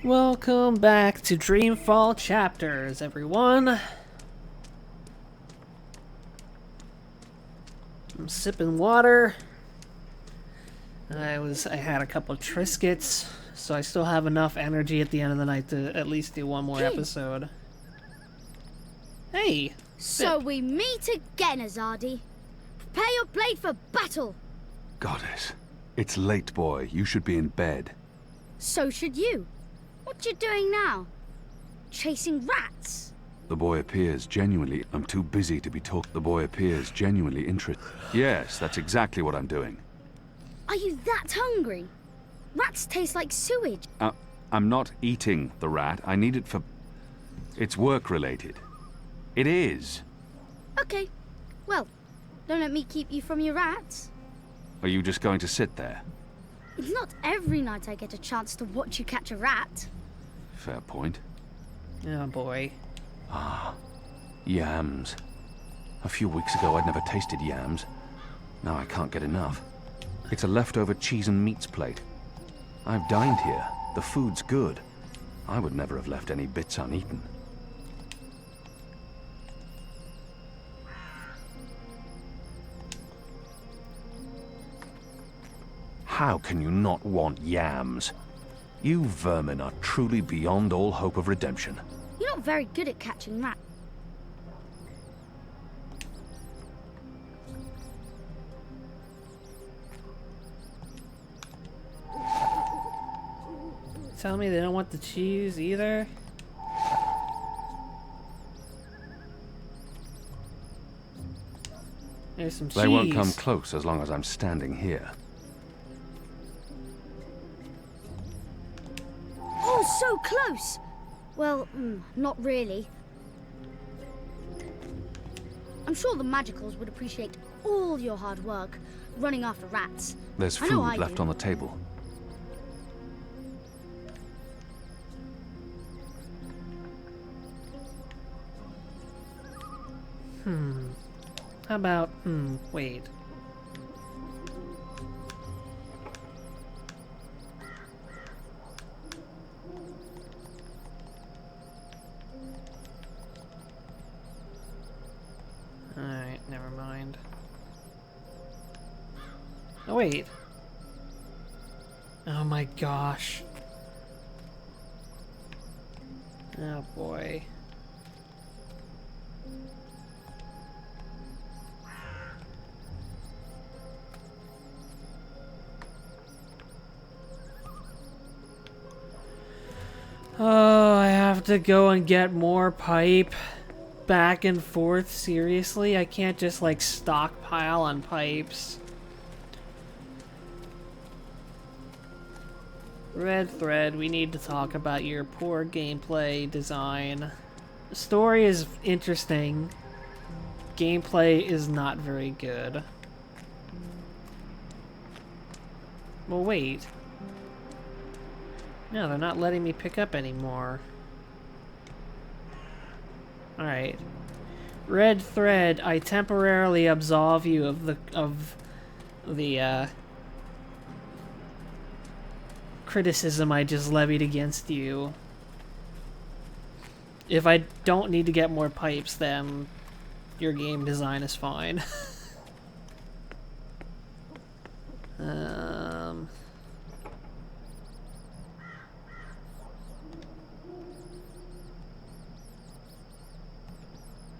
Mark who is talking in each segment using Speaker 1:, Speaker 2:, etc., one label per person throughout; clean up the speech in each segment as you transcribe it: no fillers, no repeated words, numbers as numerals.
Speaker 1: Welcome back to Dreamfall Chapters, everyone. I'm sipping water. I had a couple of Triscuits, so I still have enough energy at the end of the night to at least do one more episode. Hey!
Speaker 2: So we meet again, Azadi. Prepare your blade for battle.
Speaker 3: Goddess, it's late, boy. You should be in bed.
Speaker 2: So should you. What you doing now? Chasing rats?
Speaker 3: The boy appears genuinely... I'm too busy to be talking. The boy appears genuinely interested. Yes, that's exactly what I'm doing.
Speaker 2: Are you that hungry? Rats taste like sewage.
Speaker 3: I'm not eating the rat. I need it for... It's work-related. It is.
Speaker 2: Okay. Well, don't let me keep you from your rats.
Speaker 3: Are you just going to sit there?
Speaker 2: It's not every night I get a chance to watch you catch a rat.
Speaker 3: Fair point.
Speaker 1: Oh boy.
Speaker 3: Yams. A few weeks ago I'd never tasted yams. Now I can't get enough. It's a leftover cheese and meats plate. I've dined here. The food's good. I would never have left any bits uneaten. How can you not want yams? You vermin are truly beyond all hope of redemption.
Speaker 2: You're not very good at catching rats.
Speaker 1: Tell me they don't want the cheese either? There's some cheese.
Speaker 3: They won't come close as long as I'm standing here.
Speaker 2: Oh, so close! Well, not really. I'm sure the Magicals would appreciate all your hard work running after rats.
Speaker 3: There's food left on the table.
Speaker 1: How about, wait. Alright, never mind. Oh, wait. Oh my gosh. Oh boy. Oh, I have to go and get more pipe. Back and forth, seriously? I can't just like stockpile on pipes. Red Thread, we need to talk about your poor gameplay design. The story is interesting. Gameplay is not very good. Well, wait. No, they're not letting me pick up anymore. Alright. Red Thread, I temporarily absolve you of the criticism I just levied against you. If I don't need to get more pipes, then your game design is fine.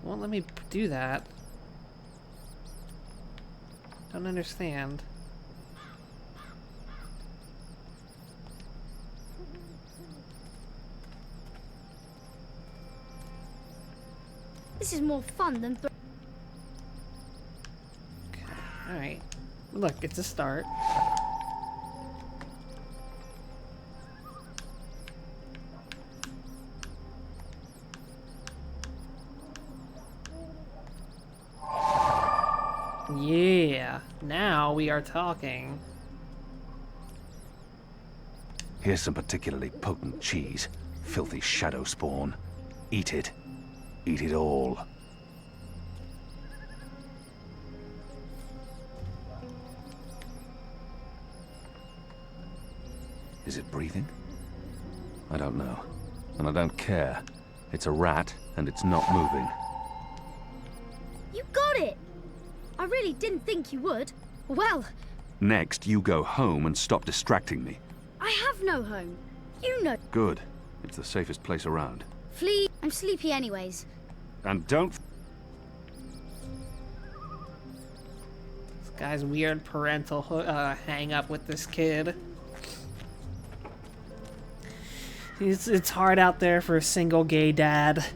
Speaker 1: Won't let me do that. Don't understand.
Speaker 2: This is more fun than...
Speaker 1: Okay, alright. Look, it's a start. Yeah, now we are talking.
Speaker 3: Here's some particularly potent cheese. Filthy shadow spawn. Eat it. Eat it all. Is it breathing? I don't know. And I don't care. It's a rat, and it's not moving.
Speaker 2: You got it! I really didn't think you would. Well,
Speaker 3: Next, you go home and stop distracting me.
Speaker 2: I have no home. You know.
Speaker 3: Good. It's the safest place around.
Speaker 2: Flea, I'm sleepy anyways.
Speaker 3: And don't...
Speaker 1: This guy's weird parental hang up with this kid. It's hard out there for a single gay dad.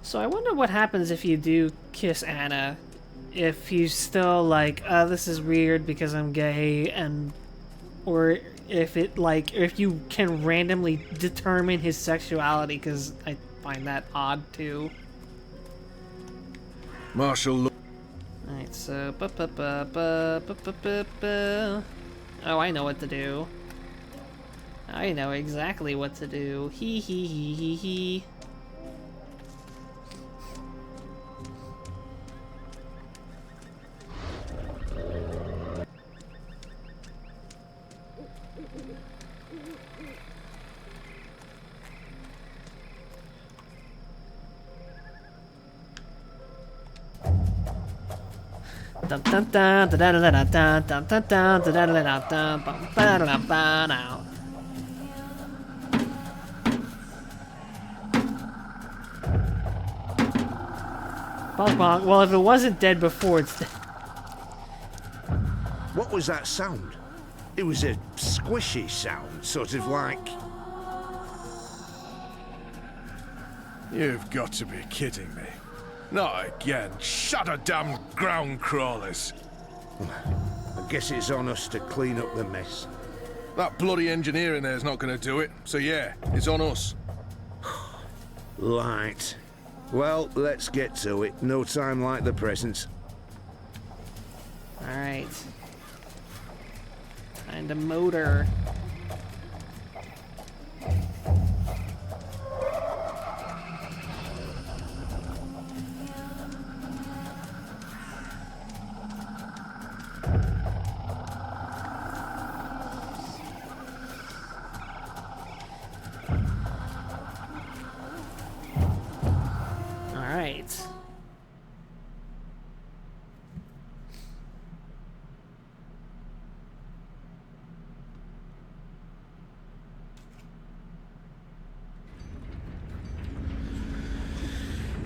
Speaker 1: So I wonder what happens if you do kiss Anna. If he's still like, this is weird because I'm gay, and... Or if it, like, if you can randomly determine his sexuality, because I find that odd, too.
Speaker 4: Marshal...
Speaker 1: Alright, so... Oh, I know what to do. I know exactly what to do. Hee hee hee hee hee. Dun dun dun dun dun dun dun dun dun dun dun dun dun dun dun dun now. Bonk bonk. Well, if it wasn't dead before, it's dead.
Speaker 4: What was that sound? It was a squishy sound, sort of like...
Speaker 5: You've got to be kidding me. Not again. Shut a damn ground crawlers.
Speaker 4: I guess it's on us to clean up the mess.
Speaker 5: That bloody engineer in there's not going to do it. So yeah, it's on us.
Speaker 4: Right. Well, let's get to it. No time like the present.
Speaker 1: Alright. Find a motor. Alright.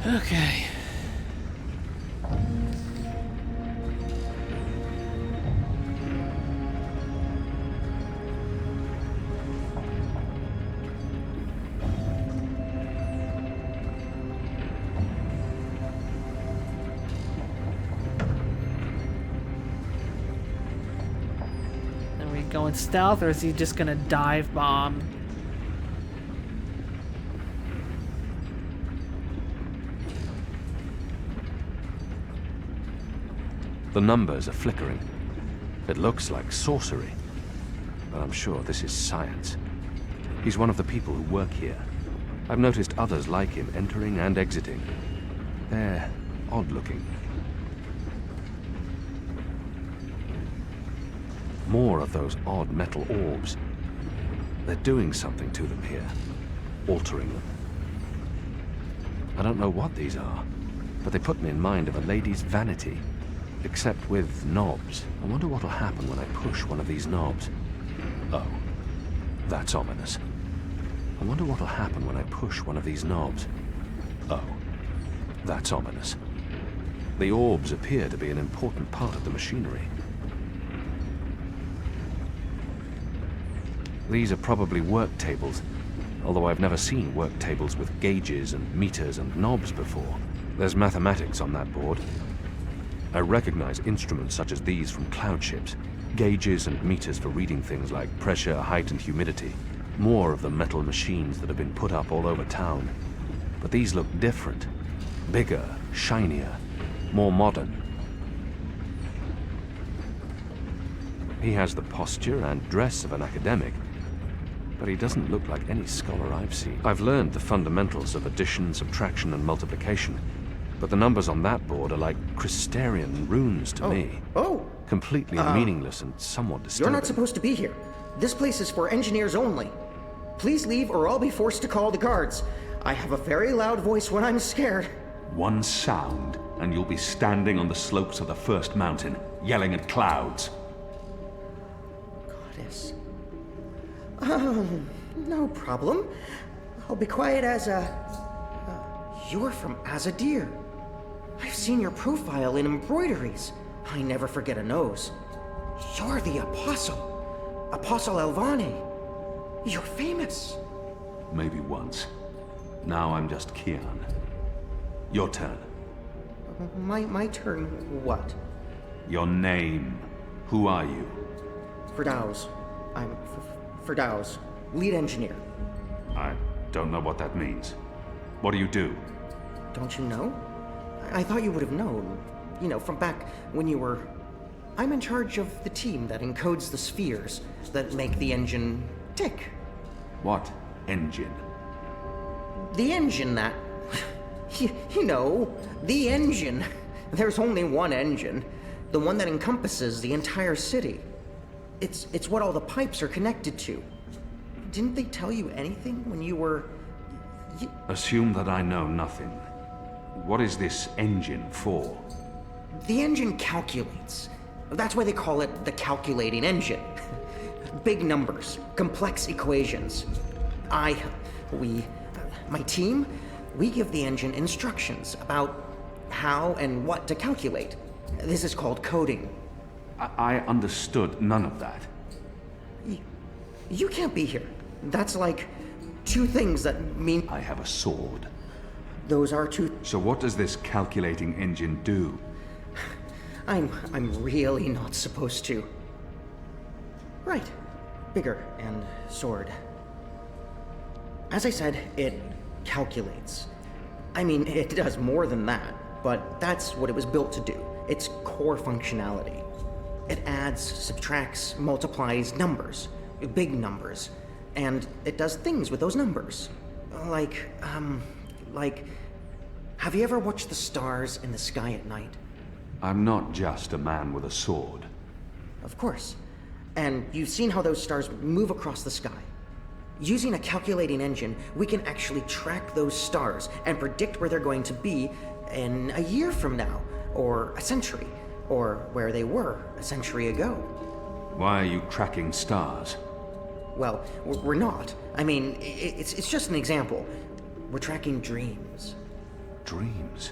Speaker 1: Okay. Are we going stealth, or is he just gonna dive bomb?
Speaker 3: The numbers are flickering. It looks like sorcery. But I'm sure this is science. He's one of the people who work here. I've noticed others like him entering and exiting. They're odd-looking. More of those odd metal orbs. They're doing something to them here. Altering them. I don't know what these are, but they put me in mind of a lady's vanity. Except with knobs. I wonder what'll happen when I push one of these knobs. Oh, that's ominous. I wonder what'll happen when I push one of these knobs. Oh, that's ominous. The orbs appear to be an important part of the machinery. These are probably work tables, although I've never seen work tables with gauges and meters and knobs before. There's mathematics on that board. I recognize instruments such as these from cloud ships. Gauges and meters for reading things like pressure, height, and humidity. More of the metal machines that have been put up all over town. But these look different. Bigger, shinier, more modern. He has the posture and dress of an academic, but he doesn't look like any scholar I've seen. I've learned the fundamentals of addition, subtraction, and multiplication, But the numbers on that board are like Crystarian runes to me.
Speaker 6: Oh,
Speaker 3: Completely meaningless and somewhat disturbing.
Speaker 6: you're not supposed to be here. This place is for engineers only. Please leave or I'll be forced to call the guards. I have a very loud voice when I'm scared.
Speaker 7: One sound, and you'll be standing on the slopes of the first mountain, yelling at clouds.
Speaker 6: Goddess. No problem. I'll be quiet as a... you're from Azadir. I've seen your profile in embroideries. I never forget a nose. You're the Apostle. Apostle Elvane. You're famous.
Speaker 7: Maybe once. Now I'm just Kian. Your turn.
Speaker 6: My turn what?
Speaker 7: Your name. Who are you?
Speaker 6: Firdaus. I'm Firdaus, lead engineer.
Speaker 7: I don't know what that means. What do you do?
Speaker 6: Don't you know? I thought you would have known. You know, from back when you were... I'm in charge of the team that encodes the spheres that make the engine tick.
Speaker 7: What engine?
Speaker 6: The engine that... you know, the engine. There's only one engine. The one that encompasses the entire city. It's what all the pipes are connected to. Didn't they tell you anything when you were...
Speaker 7: Assume that I know nothing. What is this engine for?
Speaker 6: The engine calculates. That's why they call it the calculating engine. Big numbers, complex equations. My team, we give the engine instructions about how and what to calculate. This is called coding.
Speaker 7: I understood none of that.
Speaker 6: You can't be here. That's like two things that mean...
Speaker 7: I have a sword.
Speaker 6: Those are two...
Speaker 7: So what does this calculating engine do?
Speaker 6: I'm really not supposed to. Right. Bigger and sword. As I said, it calculates. I mean, it does more than that, but that's what it was built to do. Its core functionality. It adds, subtracts, multiplies numbers. Big numbers. And it does things with those numbers. Like, have you ever watched the stars in the sky at night?
Speaker 7: I'm not just a man with a sword.
Speaker 6: Of course. And you've seen how those stars move across the sky. Using a calculating engine, we can actually track those stars and predict where they're going to be in a year from now, or a century, or where they were a century ago.
Speaker 7: Why are you tracking stars?
Speaker 6: Well, we're not. I mean, it's just an example. We're tracking dreams.
Speaker 7: Dreams?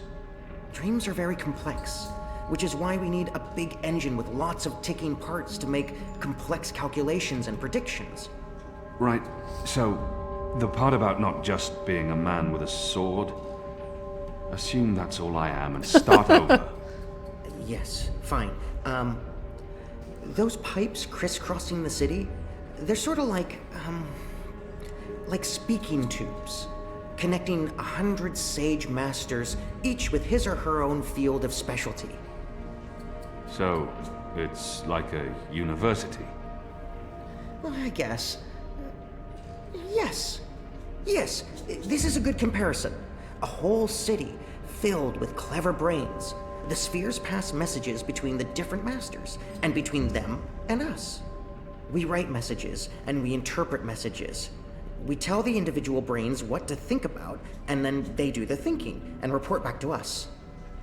Speaker 6: Dreams are very complex, which is why we need a big engine with lots of ticking parts to make complex calculations and predictions.
Speaker 7: Right, so the part about not just being a man with a sword, assume that's all I am and start over.
Speaker 6: Yes, fine. Those pipes crisscrossing the city, they're sort of like speaking tubes, connecting 100 sage masters, each with his or her own field of specialty.
Speaker 7: So, it's like a university?
Speaker 6: Well, I guess. Yes. Yes, this is a good comparison. A whole city filled with clever brains. The spheres pass messages between the different masters, and between them and us. We write messages, and we interpret messages. We tell the individual brains what to think about, and then they do the thinking, and report back to us.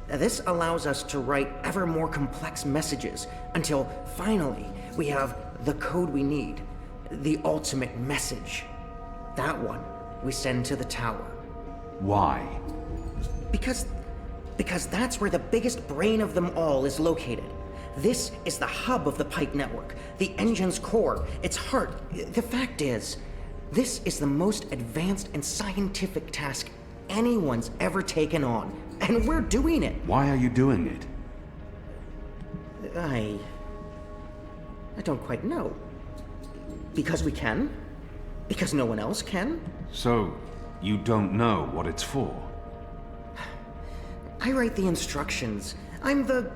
Speaker 6: This allows us to write ever more complex messages, until finally we have the code we need, the ultimate message. That one we send to the tower.
Speaker 7: Why?
Speaker 6: Because that's where the biggest brain of them all is located. This is the hub of the pipe network, the engine's core, its heart. The fact is, this is the most advanced and scientific task anyone's ever taken on, and we're doing it.
Speaker 7: Why are you doing it?
Speaker 6: I don't quite know. Because we can? Because no one else can?
Speaker 7: So, you don't know what it's for?
Speaker 6: I write the instructions. I'm the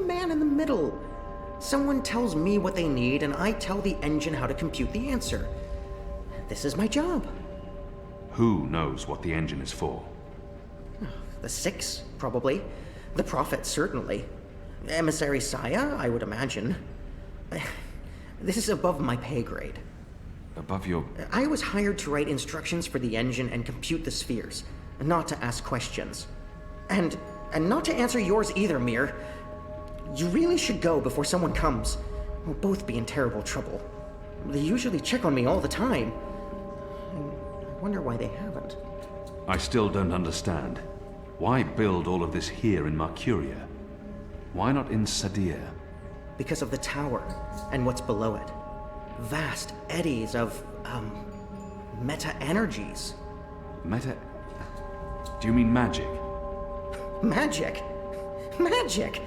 Speaker 6: man in the middle. Someone tells me what they need, and I tell the engine how to compute the answer. This is my job.
Speaker 7: Who knows what the engine is for?
Speaker 6: The Six, probably. The Prophet, certainly. Emissary Saya, I would imagine. This is above my pay grade.
Speaker 7: Above your...
Speaker 6: I was hired to write instructions for the engine and compute the spheres, not to ask questions. And not to answer yours either, Mir. You really should go before someone comes. We'll both be in terrible trouble. They usually check on me all the time. I wonder why they haven't.
Speaker 7: I still don't understand. Why build all of this here in Mercuria? Why not in Sadir?
Speaker 6: Because of the tower and what's below it. Vast eddies of, meta-energies.
Speaker 7: Meta... Do you mean magic?
Speaker 6: Magic? Magic?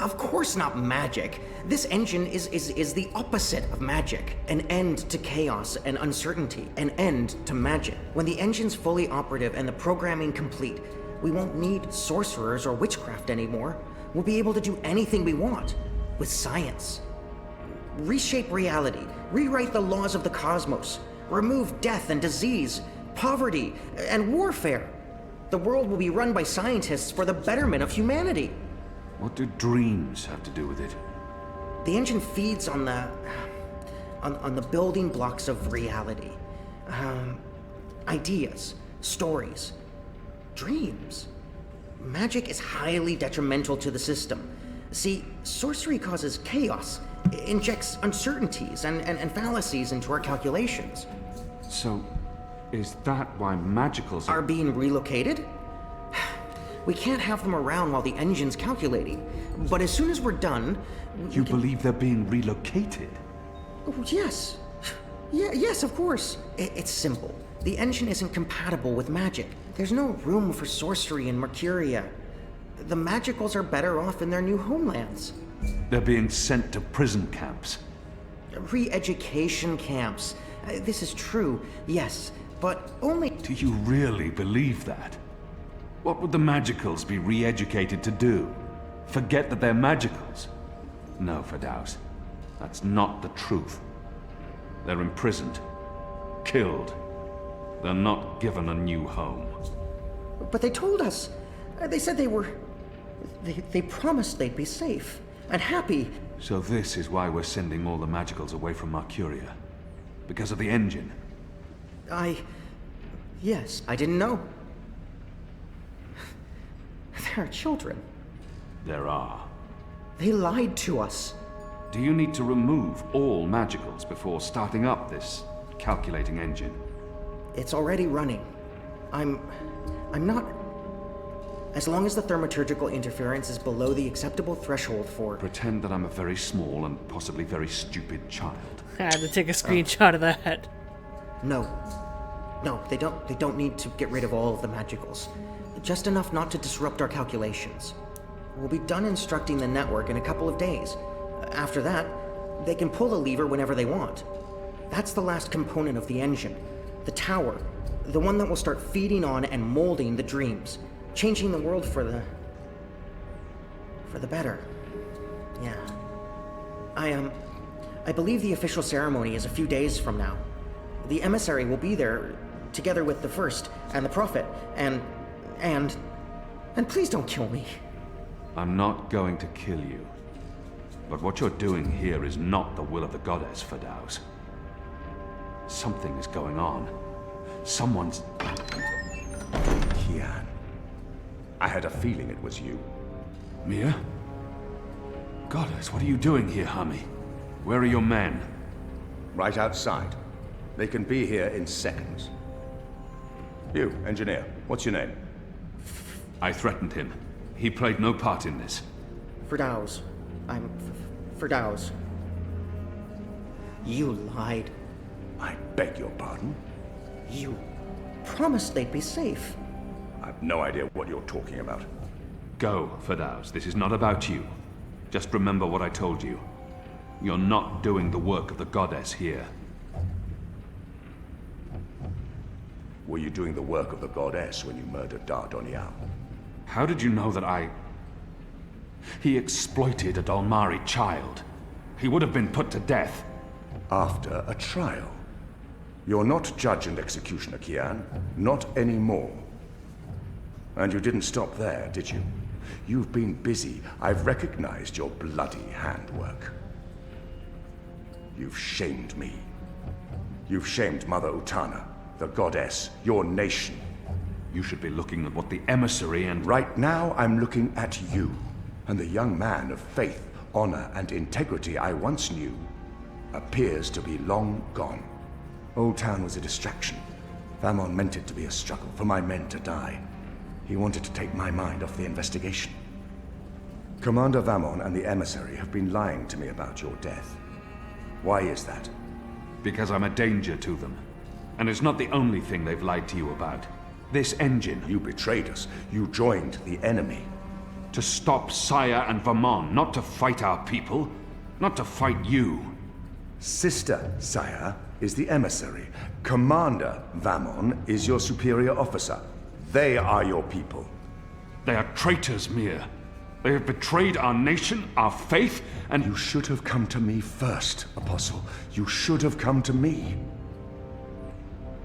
Speaker 6: Of course not magic. This engine is the opposite of magic. An end to chaos and uncertainty. An end to magic. When the engine's fully operative and the programming complete, we won't need sorcerers or witchcraft anymore. We'll be able to do anything we want. With science. Reshape reality. Rewrite the laws of the cosmos. Remove death and disease, poverty, and warfare. The world will be run by scientists for the betterment of humanity.
Speaker 7: What do dreams have to do with it?
Speaker 6: The engine feeds on the building blocks of reality. Ideas, stories, dreams. Magic is highly detrimental to the system. See, sorcery causes chaos, injects uncertainties and fallacies into our calculations.
Speaker 7: So, is that why magicals
Speaker 6: Are being relocated? We can't have them around while the engine's calculating. But as soon as we're done...
Speaker 7: You believe they're being relocated?
Speaker 6: Oh, yes. Yes, of course. It's simple. The engine isn't compatible with magic. There's no room for sorcery in Mercuria. The magicals are better off in their new homelands.
Speaker 7: They're being sent to prison camps.
Speaker 6: Re-education camps. This is true, yes, but only...
Speaker 7: Do you really believe that? What would the magicals be re-educated to do? Forget that they're magicals? No, Firdaus. That's not the truth. They're imprisoned. Killed. They're not given a new home.
Speaker 6: But they told us. They said they were... They promised they'd be safe and happy.
Speaker 7: So this is why we're sending all the magicals away from Mercuria. Because of the engine.
Speaker 6: Yes, I didn't know. There are children.
Speaker 7: There are.
Speaker 6: They lied to us.
Speaker 7: Do you need to remove all magicals before starting up this calculating engine?
Speaker 6: It's already running. I'm not... As long as the thaumaturgical interference is below the acceptable threshold for...
Speaker 7: Pretend that I'm a very small and possibly very stupid child.
Speaker 1: I had to take a screenshot of that.
Speaker 6: No. No, they don't need to get rid of all of the magicals. Just enough not to disrupt our calculations. We'll be done instructing the network in a couple of days. After that, they can pull the lever whenever they want. That's the last component of the engine. The tower. The one that will start feeding on and molding the dreams. Changing the world for the better. Yeah. I believe the official ceremony is a few days from now. The emissary will be there, together with the First and the Prophet, and please don't kill me.
Speaker 7: I'm not going to kill you. But what you're doing here is not the will of the goddess, Firdaus. Something is going on. Someone's...
Speaker 8: Kian. I had a feeling it was you.
Speaker 7: Mia? Goddess, what are you doing here, Hami? Where are your men?
Speaker 8: Right outside. They can be here in seconds. You, engineer, what's your name?
Speaker 7: I threatened him. He played no part in this.
Speaker 6: Firdaus. I'm Firdaus. You lied.
Speaker 8: I beg your pardon?
Speaker 6: You promised they'd be safe.
Speaker 8: I've no idea what you're talking about.
Speaker 7: Go, Firdaus. This is not about you. Just remember what I told you. You're not doing the work of the goddess here.
Speaker 8: Were you doing the work of the goddess when you murdered Dardoniam?
Speaker 7: How did you know that I... He exploited a Dalmari child. He would have been put to death.
Speaker 8: After a trial. You're not judge and executioner, Kian. Not anymore. And you didn't stop there, did you? You've been busy. I've recognized your bloody handwork. You've shamed me. You've shamed Mother Utana, the goddess, your nation.
Speaker 7: You should be looking at what the emissary and...
Speaker 8: Right now, I'm looking at you, and the young man of faith, honor, and integrity I once knew appears to be long gone. Old Town was a distraction. Vamon meant it to be a struggle, for my men to die. He wanted to take my mind off the investigation. Commander Vamon and the emissary have been lying to me about your death. Why is that?
Speaker 7: Because I'm a danger to them. And it's not the only thing they've lied to you about. This engine.
Speaker 8: You betrayed us. You joined the enemy.
Speaker 7: To stop Saya and Vamon, not to fight our people. Not to fight you.
Speaker 8: Sister Saya is the emissary. Commander Vamon is your superior officer. They are your people.
Speaker 7: They are traitors, Mir. They have betrayed our nation, our faith, and...
Speaker 8: You should have come to me first, Apostle. You should have come to me.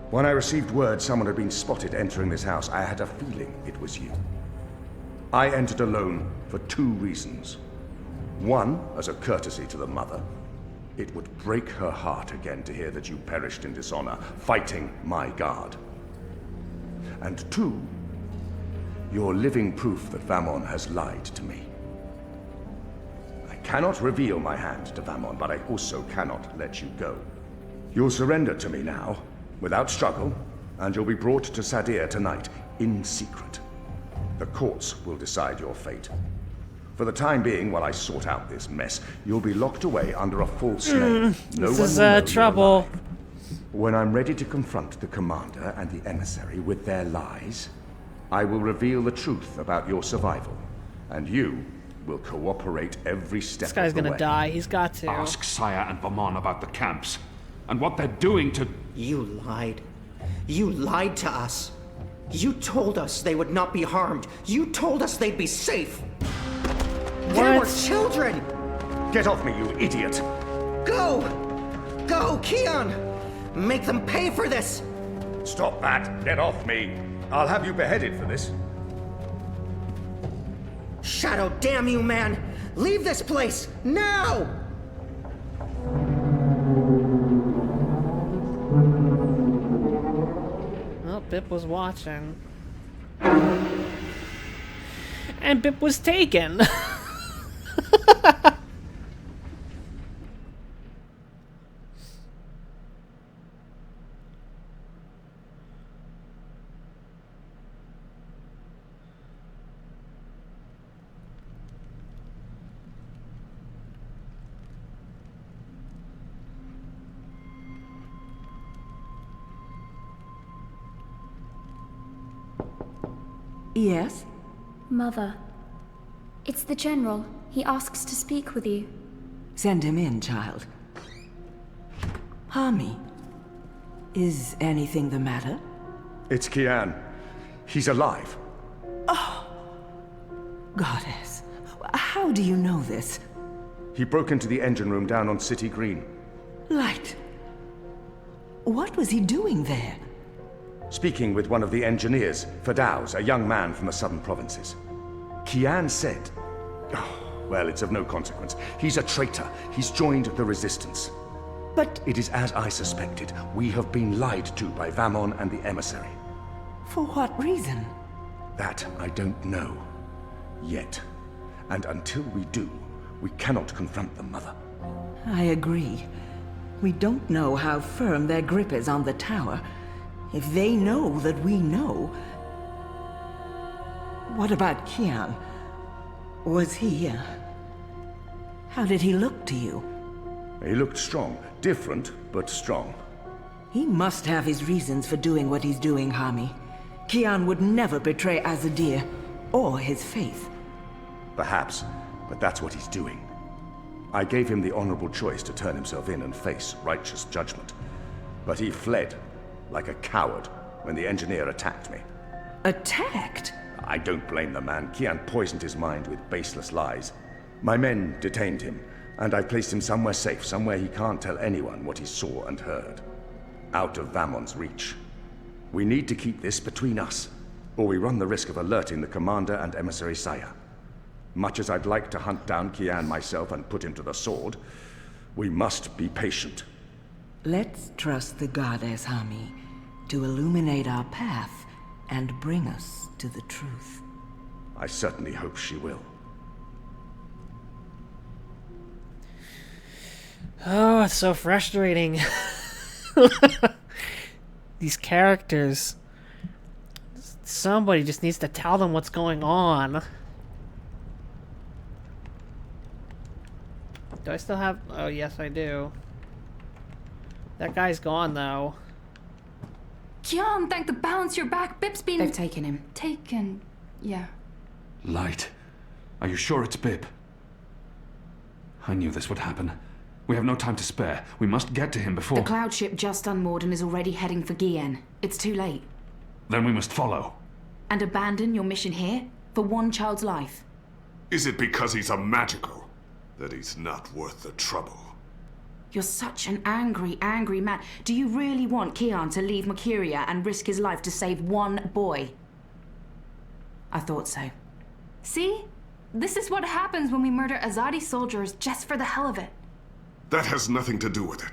Speaker 8: When I received word someone had been spotted entering this house, I had a feeling it was you. I entered alone for 2 reasons. One, as a courtesy to the mother. It would break her heart again to hear that you perished in dishonor, fighting my guard. And 2, you're living proof that Vamon has lied to me. I cannot reveal my hand to Vamon, but I also cannot let you go. You'll surrender to me now, without struggle, and you'll be brought to Sadir tonight, in secret. The courts will decide your fate. For the time being, while I sort out this mess, you'll be locked away under a false name.
Speaker 1: This is trouble.
Speaker 8: When I'm ready to confront the commander and the emissary with their lies, I will reveal the truth about your survival, and you will cooperate every step of the way.
Speaker 1: This guy's gonna die. He's got to.
Speaker 7: Ask Saya and Vamon about the camps, and what they're doing to...
Speaker 6: You lied. You lied to us. You told us they would not be harmed. You told us they'd be safe. They were children!
Speaker 8: Get off me, you idiot!
Speaker 6: Go! Go, Kian! Make them pay for this!
Speaker 8: Stop that! Get off me! I'll have you beheaded for this.
Speaker 6: Shadow, damn you, man! Leave this place, now!
Speaker 1: Well, Bip was watching. And Bip was taken!
Speaker 9: Yes?
Speaker 10: Mother. It's the General. He asks to speak with you.
Speaker 9: Send him in, child. Hami, is anything the matter?
Speaker 8: It's Kian. He's alive.
Speaker 9: Oh! Goddess, how do you know this?
Speaker 8: He broke into the engine room down on City Green.
Speaker 9: Light. What was he doing there?
Speaker 8: Speaking with one of the engineers, Fadaus, a young man from the southern provinces. Kian said... Oh, well, it's of no consequence. He's a traitor. He's joined the resistance.
Speaker 9: But...
Speaker 8: It is as I suspected. We have been lied to by Vamon and the emissary.
Speaker 9: For what reason?
Speaker 8: That I don't know. Yet. And until we do, we cannot confront them, Mother.
Speaker 9: I agree. We don't know how firm their grip is on the tower. If they know that we know... What about Kian? Was he... How did he look to you?
Speaker 8: He looked strong. Different, but strong.
Speaker 9: He must have his reasons for doing what he's doing, Hami. Kian would never betray Azadir, or his faith.
Speaker 8: Perhaps, but that's what he's doing. I gave him the honorable choice to turn himself in and face righteous judgment. But he fled, like a coward, when the engineer attacked me.
Speaker 9: Attacked?
Speaker 8: I don't blame the man. Kian poisoned his mind with baseless lies. My men detained him, and I placed him somewhere safe, somewhere he can't tell anyone what he saw and heard. Out of Vamon's reach. We need to keep this between us. or we run the risk of alerting the Commander and Emissary Saya. Much as I'd like to hunt down Kian myself and put him to the sword, we must be patient.
Speaker 9: Let's trust the goddess Hami to illuminate our path and bring us to the truth.
Speaker 8: I certainly hope she will.
Speaker 1: Oh, it's so frustrating. These characters. Somebody just needs to tell them what's going on. Do I still have... Oh, yes, I do. That guy's gone, though.
Speaker 11: Kian, thank the balance you're back. Bip's been...
Speaker 12: They've taken him.
Speaker 11: Taken... yeah.
Speaker 7: Light. Are you sure it's Bip? I knew this would happen. We have no time to spare. We must get to him before...
Speaker 12: The cloud ship just unmoored and is already heading for Gien. It's too late.
Speaker 7: Then we must follow.
Speaker 12: And abandon your mission here? For one child's life?
Speaker 5: Is it because he's a magical that he's not worth the trouble?
Speaker 12: You're such an angry, angry man. Do you really want Kian to leave Makiria and risk his life to save one boy? I thought so.
Speaker 11: See? This is what happens when we murder Azadi soldiers just for the hell of it.
Speaker 5: That has nothing to do with it.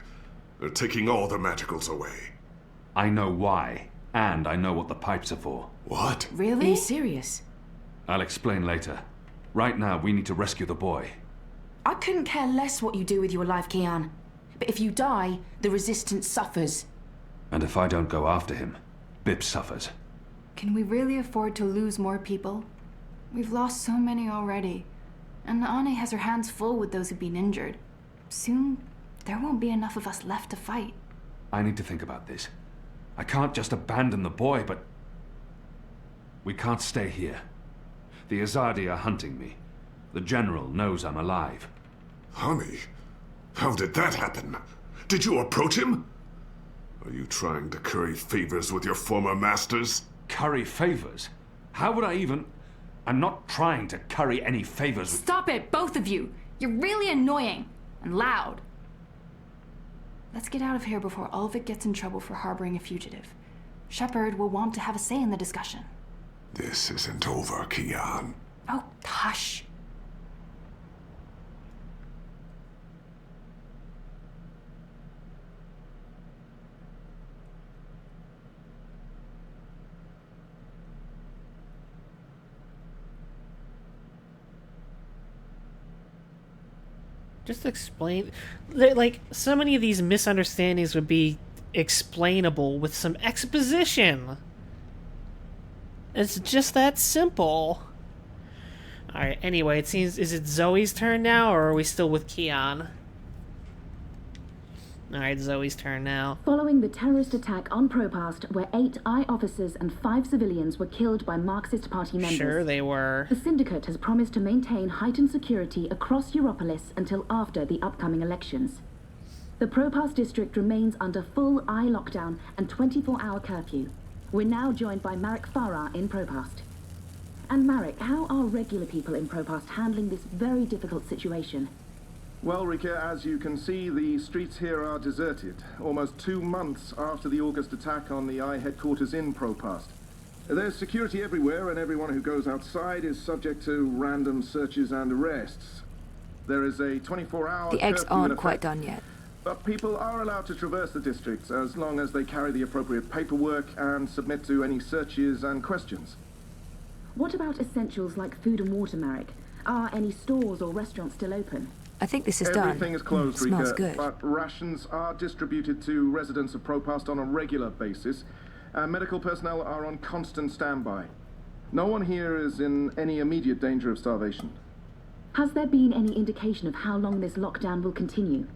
Speaker 5: They're taking all the magicals away.
Speaker 7: I know why, and I know what the pipes are for.
Speaker 5: What?
Speaker 12: Really? Are you serious?
Speaker 7: I'll explain later. Right now, we need to rescue the boy.
Speaker 12: I couldn't care less what you do with your life, Kian. But if you die, the Resistance suffers.
Speaker 7: And if I don't go after him, Bip suffers.
Speaker 11: Can we really afford to lose more people? We've lost so many already. And Ane has her hands full with those who've been injured. Soon, there won't be enough of us left to fight.
Speaker 7: I need to think about this. I can't just abandon the boy, but... we can't stay here. The Azadi are hunting me. The General knows I'm alive.
Speaker 5: Honey, how did that happen? Did you approach him? Are you trying to curry favors with your former masters?
Speaker 7: Curry favors? How would I even... I'm not trying to curry any favors with...
Speaker 11: Stop it, both of you! You're really annoying. And loud. Let's get out of here before Ulvik gets in trouble for harboring a fugitive. Shepard will want to have a say in the discussion.
Speaker 5: This isn't over, Kian.
Speaker 11: Oh, hush.
Speaker 1: Just explain... Like, so many of these misunderstandings would be explainable with some exposition. It's just that simple. Alright, anyway, it seems... Is it Zoe's turn now, or are we still with Kian? Alright, Zoe's turn now.
Speaker 13: Following the terrorist attack on Propast, where 8 I officers and 5 civilians were killed by Marxist Party members.
Speaker 1: Sure they were.
Speaker 13: The Syndicate has promised to maintain heightened security across Europolis until after the upcoming elections. The Propast district remains under full I lockdown and 24-hour curfew. We're now joined by Marek Farah in Propast. And Marek, how are regular people in Propast handling this very difficult situation?
Speaker 14: Well, Rika, as you can see, the streets here are deserted, almost 2 months after the August attack on the I headquarters in Propast. There's security everywhere, and everyone who goes outside is subject to random searches and arrests. There is a 24-hour
Speaker 15: The eggs
Speaker 14: curfew in
Speaker 15: aren't
Speaker 14: effect,
Speaker 15: quite done yet.
Speaker 14: but people are allowed to traverse the districts as long as they carry the appropriate paperwork and submit to any searches and questions.
Speaker 13: What about essentials like food and water, Marek? Are any stores or restaurants still open?
Speaker 15: I think this is done.
Speaker 14: Everything is closed,
Speaker 15: Smells
Speaker 14: Rika,
Speaker 15: good.
Speaker 14: but rations are distributed to residents of Propast on a regular basis, and medical personnel are on constant standby. No one here is in any immediate danger of starvation.
Speaker 13: Has there been any indication of how long this lockdown will continue?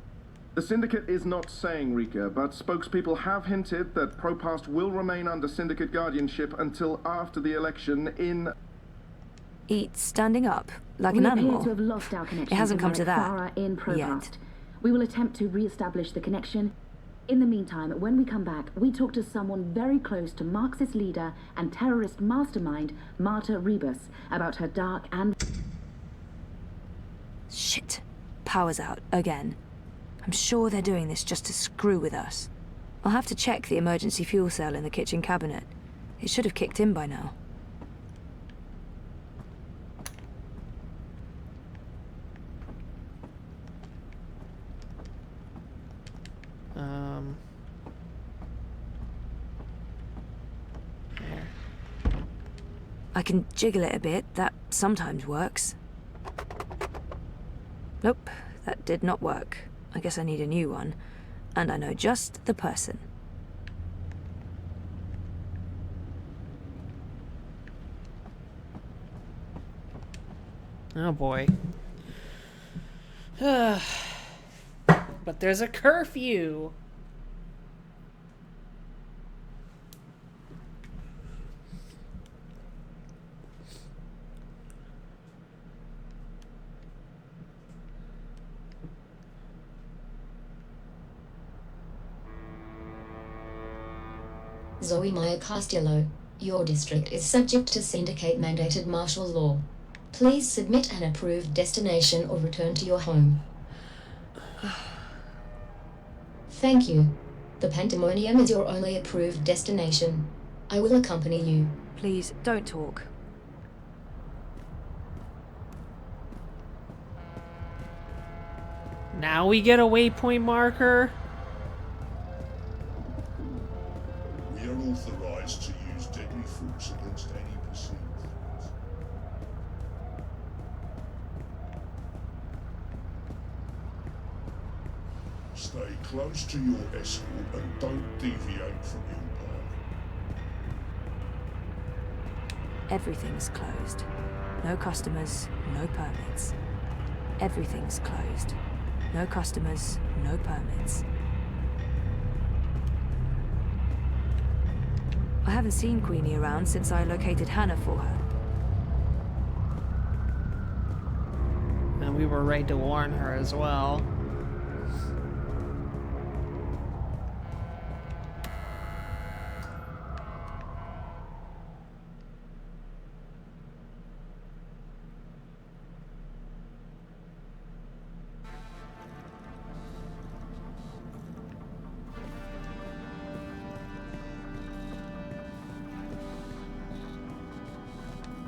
Speaker 14: The Syndicate is not saying, Rika, but spokespeople have hinted that Propast will remain under Syndicate guardianship until after the election in...
Speaker 15: Eat standing up, like
Speaker 13: We
Speaker 15: an
Speaker 13: appear
Speaker 15: animal.
Speaker 13: to have lost our connection
Speaker 15: It hasn't
Speaker 13: to
Speaker 15: come to
Speaker 13: Marek
Speaker 15: that
Speaker 13: Farah in Propast.
Speaker 15: yet.
Speaker 13: We will attempt to re-establish the connection. In the meantime, when we come back, we talk to someone very close to Marxist leader and terrorist mastermind Marta Rebus about her dark and...
Speaker 15: Shit. Power's out, again. I'm sure they're doing this just to screw with us. I'll have to check the emergency fuel cell in the kitchen cabinet. It should have kicked in by now.
Speaker 1: There.
Speaker 15: I can jiggle it a bit. That sometimes works. Nope, that did not work. I guess I need a new one. And I know just the person.
Speaker 1: Oh boy. But there's a curfew.
Speaker 16: Zoe Meyer Castillo, your district is subject to syndicate-mandated martial law. Please submit an approved destination or return to your home. Thank you. The Pandemonium is your only approved destination. I will accompany you.
Speaker 15: Please, don't talk.
Speaker 1: Now we get a waypoint marker.
Speaker 5: We are authorized to use deadly force against any perceived threat. Stay close to your escort and don't deviate from your path.
Speaker 15: Everything's closed. No customers, no permits. Everything's closed. No customers, no permits. I haven't seen Queenie around since I located Hannah for her.
Speaker 1: And we were ready to warn her as well.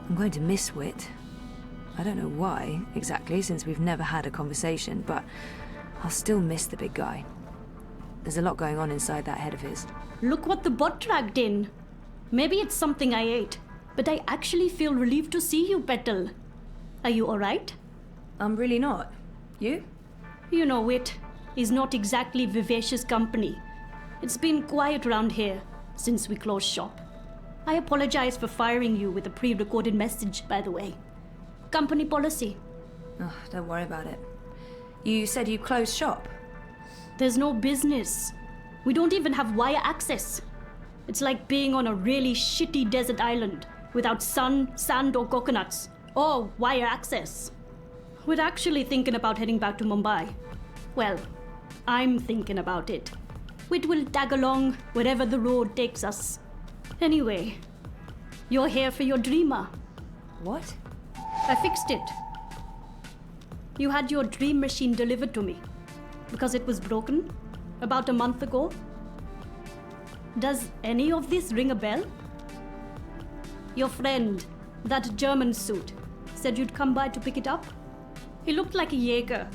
Speaker 15: I'm going to miss Wit. I don't know why, exactly, since we've never had a conversation, but I'll still miss the big guy. There's a lot going on inside that head of his.
Speaker 17: Look what the bot dragged in. Maybe it's something I ate, but I actually feel relieved to see you, Petal. Are you alright?
Speaker 15: I'm really not. You?
Speaker 17: You know, Wit is not exactly vivacious company. It's been quiet around here since we closed shop. I apologize for firing you with a pre-recorded message, by the way. Company policy.
Speaker 15: Oh, don't worry about it. You said you closed shop?
Speaker 17: There's no business. We don't even have wire access. It's like being on a really shitty desert island without sun, sand, or coconuts, or wire access. We're actually thinking about heading back to Mumbai. Well, I'm thinking about it. We will tag along wherever the road takes us. Anyway, you're here for your dreamer.
Speaker 15: What?
Speaker 17: I fixed it. You had your dream machine delivered to me because it was broken about a month ago. Does any of this ring a bell? Your friend, that German suit, said you'd come by to pick it up. He looked like a Jaeger.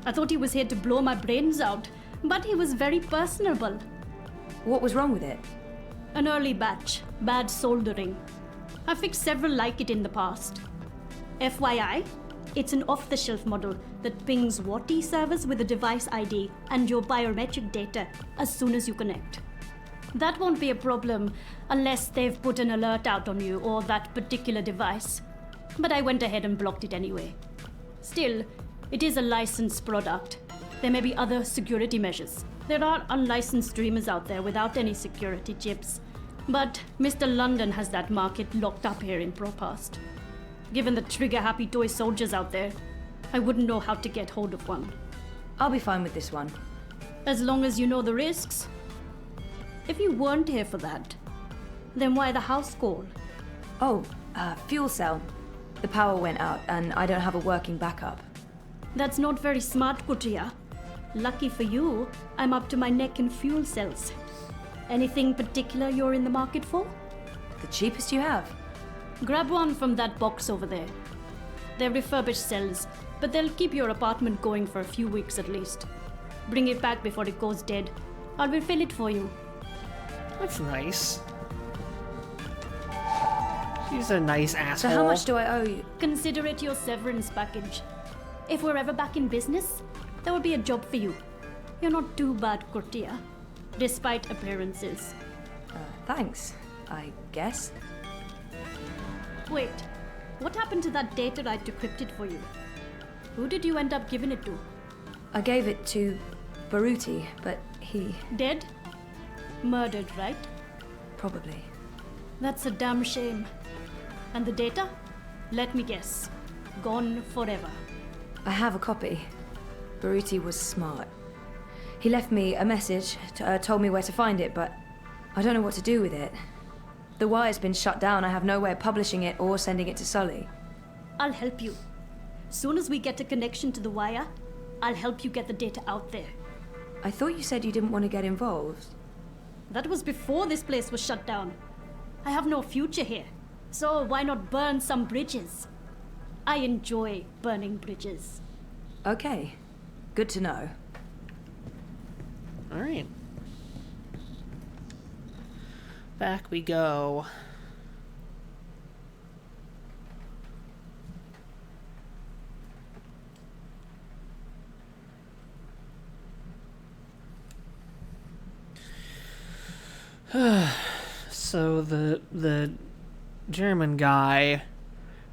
Speaker 17: I thought he was here to blow my brains out, but he was very personable.
Speaker 15: What was wrong with it?
Speaker 17: An early batch, bad soldering. I fixed several like it in the past. FYI, it's an off-the-shelf model that pings WATI servers with a device ID and your biometric data as soon as you connect. That won't be a problem unless they've put an alert out on you or that particular device. But I went ahead and blocked it anyway. Still, it is a licensed product. There may be other security measures. There are unlicensed streamers out there without any security chips. But Mr. London has that market locked up here in Propast. Given the trigger-happy toy soldiers out there, I wouldn't know how to get hold of one.
Speaker 15: I'll be fine with this one.
Speaker 17: As long as you know the risks. If you weren't here for that, then why the house call?
Speaker 15: Oh, fuel cell. The power went out and I don't have a working backup.
Speaker 17: That's not very smart, Kutia. Lucky for you, I'm up to my neck in fuel cells. Anything particular you're in the market for?
Speaker 15: The cheapest you have.
Speaker 17: Grab one from that box over there. They're refurbished cells, but they'll keep your apartment going for a few weeks at least. Bring it back before it goes dead. I'll refill it for you.
Speaker 1: That's nice. She's a nice asshole.
Speaker 15: So how much do I owe you?
Speaker 17: Consider it your severance package. If we're ever back in business, there will be a job for you. You're not too bad, Cortia, despite appearances.
Speaker 15: Thanks, I guess.
Speaker 17: Wait, what happened to that data I decrypted for you? Who did you end up giving it to?
Speaker 15: I gave it to Baruti, but he...
Speaker 17: Dead? Murdered, right?
Speaker 15: Probably.
Speaker 17: That's a damn shame. And the data? Let me guess. Gone forever.
Speaker 15: I have a copy. Baruti was smart. He left me a message, told me where to find it, but I don't know what to do with it. The wire's been shut down. I have no way of publishing it or sending it to Sully.
Speaker 17: I'll help you. Soon as we get a connection to the wire, I'll help you get the data out there.
Speaker 15: I thought you said you didn't want to get involved.
Speaker 17: That was before this place was shut down. I have no future here, so why not burn some bridges? I enjoy burning bridges.
Speaker 15: Okay, good to know.
Speaker 1: All right. Back we go. So the German guy,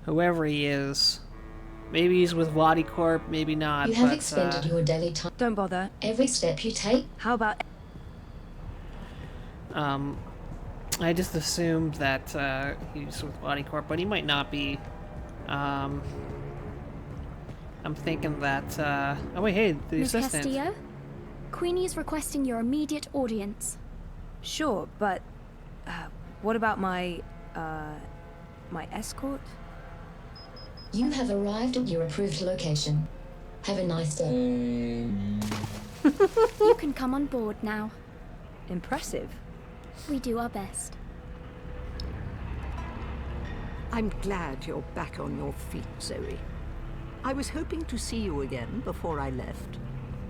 Speaker 1: whoever he is, maybe he's with Wadi Corp, maybe not.
Speaker 16: You have expended your daily time.
Speaker 15: Don't bother.
Speaker 16: Every step you take.
Speaker 15: How about...
Speaker 1: I just assumed that he's with Wadi Corp, but he might not be. I'm thinking that. Oh wait, hey, the
Speaker 10: Miss
Speaker 1: assistant.
Speaker 10: Castillo, Queenie is requesting your immediate audience.
Speaker 15: Sure, but what about my escort?
Speaker 16: You have arrived at your approved location. Have a nice day.
Speaker 10: You can come on board now.
Speaker 15: Impressive.
Speaker 10: We do our best.
Speaker 18: I'm glad you're back on your feet, Zoe. I was hoping to see you again before I left.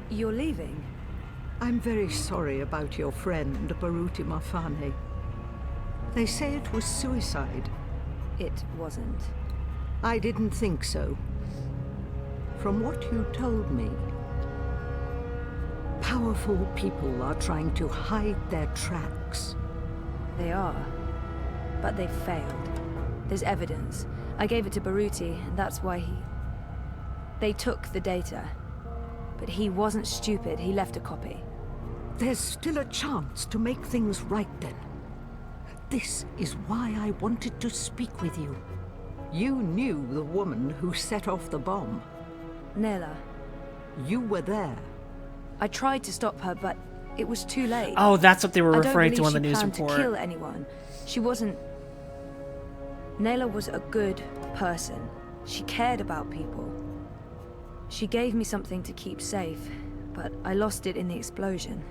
Speaker 15: You're leaving?
Speaker 18: I'm very sorry about your friend, Baruti Mafane. They say it was suicide.
Speaker 15: It wasn't.
Speaker 18: I didn't think so. From what you told me, powerful people are trying to hide their tracks.
Speaker 15: They are, but they've failed. There's evidence. I gave it to Baruti, and that's why They took the data. But he wasn't stupid. He left a copy.
Speaker 18: There's still a chance to make things right then. This is why I wanted to speak with you. You knew the woman who set off the bomb.
Speaker 15: Nela.
Speaker 18: You were there.
Speaker 15: I tried to stop her, but it was too late.
Speaker 1: Oh, that's what they were referring to on the news
Speaker 15: report. I don't believe she planned to kill anyone. She wasn't... Nela was a good person. She cared about people. She gave me something to keep safe, but I lost it in the explosion.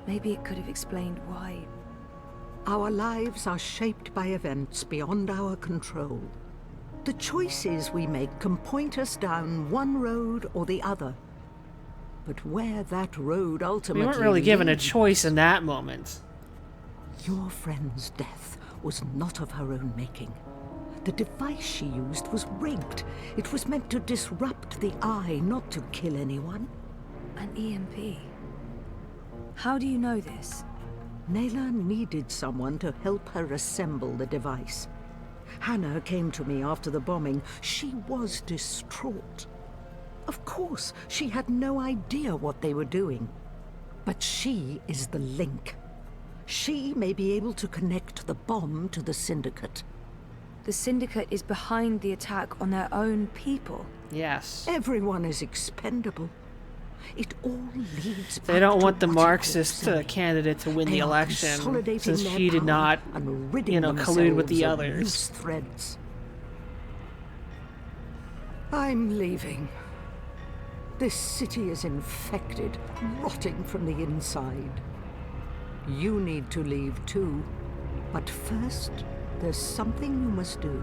Speaker 15: Maybe it could have explained why.
Speaker 18: Our lives are shaped by events beyond our control. The choices we make can point us down one road or the other. But where that road ultimately
Speaker 1: We weren't really given a
Speaker 18: leads,
Speaker 1: choice in that moment.
Speaker 18: Your friend's death was not of her own making. The device she used was rigged. It was meant to disrupt the eye, not to kill anyone.
Speaker 15: An EMP. How do you know this?
Speaker 18: Nayla needed someone to help her assemble the device. Hannah came to me after the bombing. She was distraught. Of course, she had no idea what they were doing. But she is the link. She may be able to connect the bomb to the Syndicate.
Speaker 15: The Syndicate is behind the attack on their own people.
Speaker 1: Yes.
Speaker 18: Everyone is expendable. It all leads
Speaker 1: They don't want the Marxist candidate to win the election, since she did not, collude with the others.
Speaker 18: Threads. I'm leaving. This city is infected, rotting from the inside. You need to leave too. But first, there's something you must do.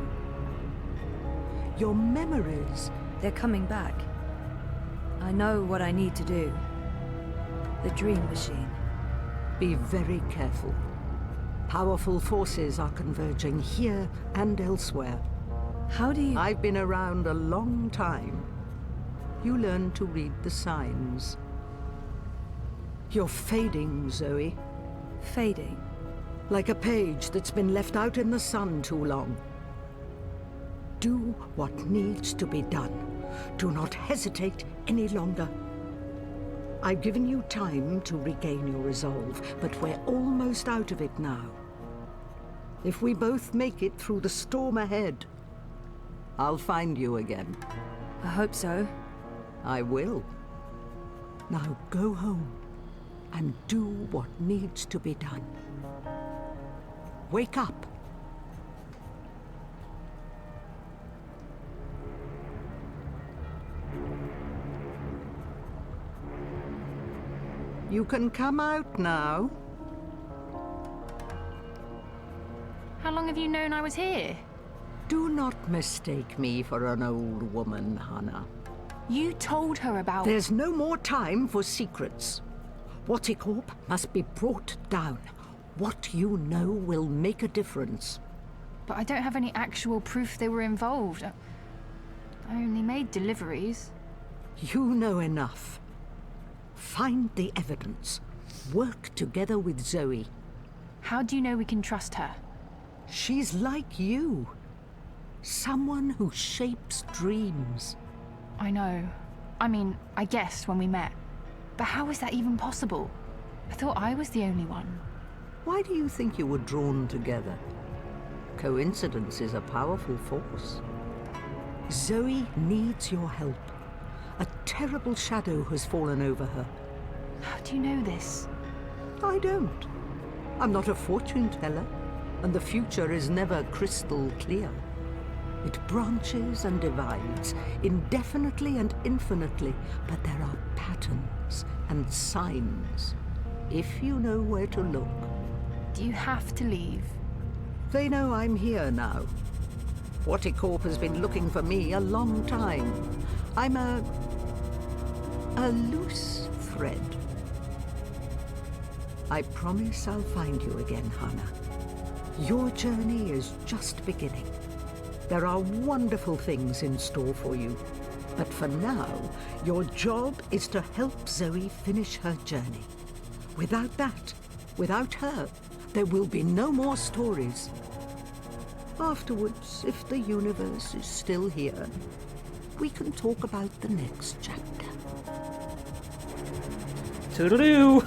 Speaker 18: Your memories...
Speaker 15: They're coming back. I know what I need to do. The Dream Machine.
Speaker 18: Be very careful. Powerful forces are converging here and elsewhere.
Speaker 15: How do you...
Speaker 18: I've been around a long time. You learn to read the signs. You're fading, Zoe.
Speaker 15: Fading?
Speaker 18: Like a page that's been left out in the sun too long. Do what needs to be done. Do not hesitate any longer. I've given you time to regain your resolve, but we're almost out of it now. If we both make it through the storm ahead, I'll find you again.
Speaker 15: I hope so.
Speaker 18: I will. Now go home and do what needs to be done. Wake up. You can come out now.
Speaker 11: How long have you known I was here?
Speaker 18: Do not mistake me for an old woman, Hannah.
Speaker 11: You told her about...
Speaker 18: There's no more time for secrets. Whatticorp must be brought down. What you know will make a difference.
Speaker 11: But I don't have any actual proof they were involved. I only made deliveries.
Speaker 18: You know enough. Find the evidence. Work together with Zoe.
Speaker 11: How do you know we can trust her?
Speaker 18: She's like you. Someone who shapes dreams.
Speaker 11: I know. I mean, I guessed when we met. But how is that even possible? I thought I was the only one.
Speaker 18: Why do you think you were drawn together? Coincidence is a powerful force. Zoe needs your help. A terrible shadow has fallen over her.
Speaker 11: How do you know this?
Speaker 18: I don't. I'm not a fortune teller, and the future is never crystal clear. It branches and divides, indefinitely and infinitely, but there are patterns and signs, if you know where to look.
Speaker 11: Do you have to leave?
Speaker 18: They know I'm here now. Whatticorp has been looking for me a long time. I'm a loose thread. I promise I'll find you again, Hannah. Your journey is just beginning. There are wonderful things in store for you. But for now, your job is to help Zoe finish her journey. Without that, without her, there will be no more stories. Afterwards, if the universe is still here, we can talk about the next chapter.
Speaker 1: Toodaloo!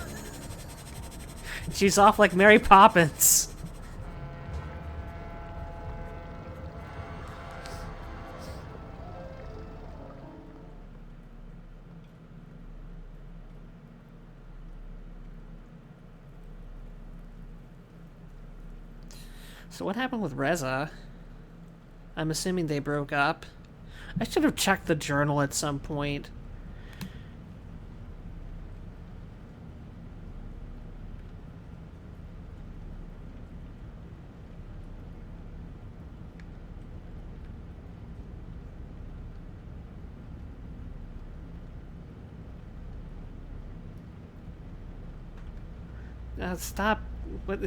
Speaker 1: She's off like Mary Poppins. So what happened with Reza? I'm assuming they broke up. I should have checked the journal at some point. Stop. What?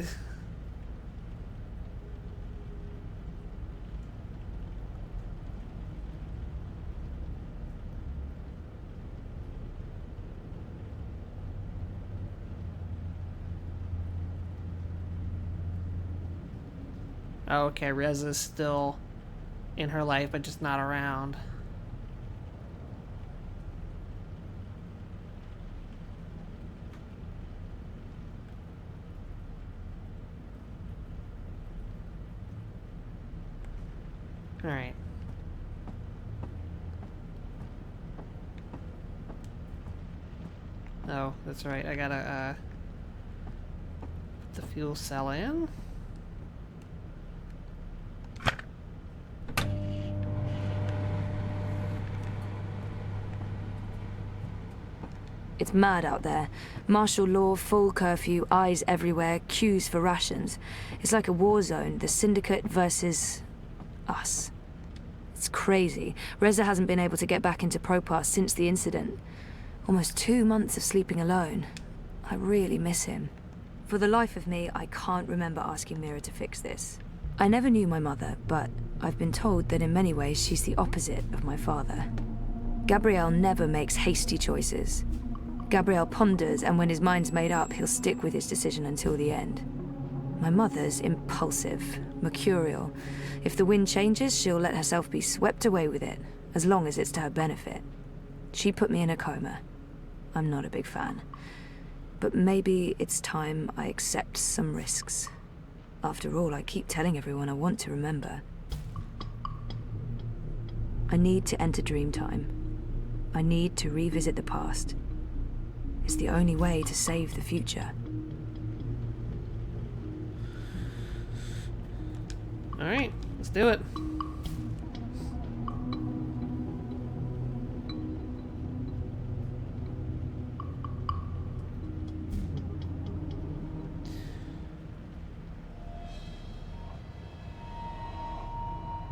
Speaker 1: Oh, okay, Reza's still in her life, but just not around. Alright. Oh, that's right, I gotta, put the fuel cell in.
Speaker 15: It's mad out there. Martial law, full curfew, eyes everywhere, queues for rations. It's like a war zone, the Syndicate versus us. It's crazy. Reza hasn't been able to get back into Propass since the incident. Almost 2 months of sleeping alone. I really miss him. For the life of me, I can't remember asking Mira to fix this. I never knew my mother, but I've been told that in many ways she's the opposite of my father. Gabriel never makes hasty choices. Gabriel ponders, and when his mind's made up, he'll stick with his decision until the end. My mother's impulsive, mercurial. If the wind changes, she'll let herself be swept away with it, as long as it's to her benefit. She put me in a coma. I'm not a big fan. But maybe it's time I accept some risks. After all, I keep telling everyone I want to remember. I need to enter Dreamtime. I need to revisit the past. It's the only way to save the future.
Speaker 1: Alright, let's do it.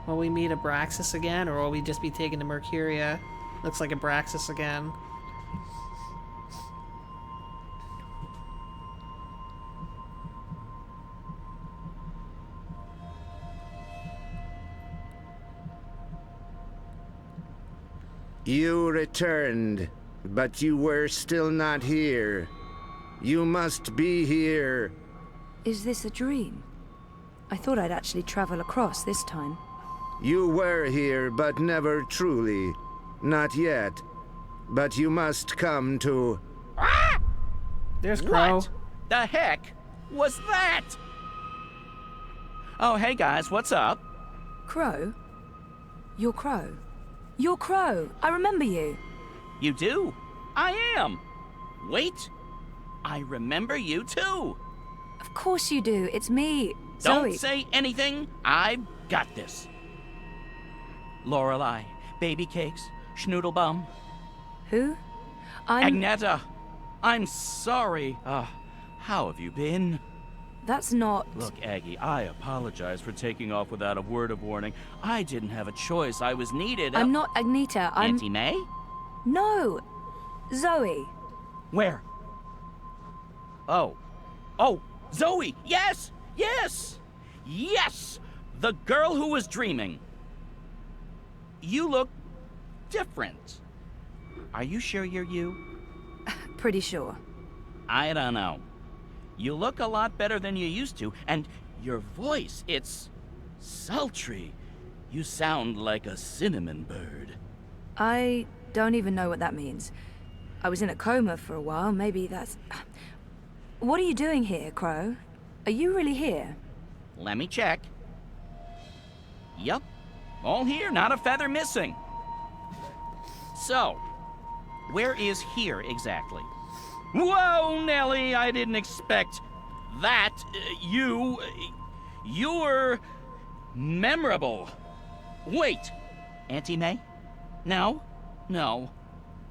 Speaker 1: Will we meet Abraxas again, or will we just be taken to Mercuria? Looks like Abraxas again.
Speaker 4: You returned, but you were still not here. You must be here.
Speaker 15: Is this a dream? I thought I'd actually travel across this time.
Speaker 4: You were here, but never truly. Not yet. But you must come to...
Speaker 19: Ah!
Speaker 1: There's Crow.
Speaker 19: What the heck was that? Oh, hey guys, what's up?
Speaker 15: Crow? You're Crow. You're Crow. I remember you.
Speaker 19: You do? I am. Wait. I remember you too.
Speaker 15: Of course you do. It's me,
Speaker 19: Don't
Speaker 15: Zoe.
Speaker 19: say anything. I've got this. Lorelei, baby cakes, schnoodlebum.
Speaker 15: Who?
Speaker 19: Agneta. I'm sorry. How have you been?
Speaker 15: That's not...
Speaker 19: Look, Aggie, I apologize for taking off without a word of warning. I didn't have a choice. I was needed.
Speaker 15: I'm not Agneta. I'm...
Speaker 19: Auntie May?
Speaker 15: No. Zoe.
Speaker 19: Where? Oh. Oh, Zoe! Yes! Yes! Yes! The girl who was dreaming. You look different. Are you sure you're you?
Speaker 15: Pretty sure.
Speaker 19: I don't know. You look a lot better than you used to, and your voice, it's sultry. You sound like a cinnamon bird.
Speaker 15: I don't even know what that means. I was in a coma for a while, maybe that's... What are you doing here, Crow? Are you really here?
Speaker 19: Let me check. Yup. All here, not a feather missing. So, where is here exactly? Whoa, Nellie, I didn't expect that. You're memorable. Wait, Auntie May? No? No.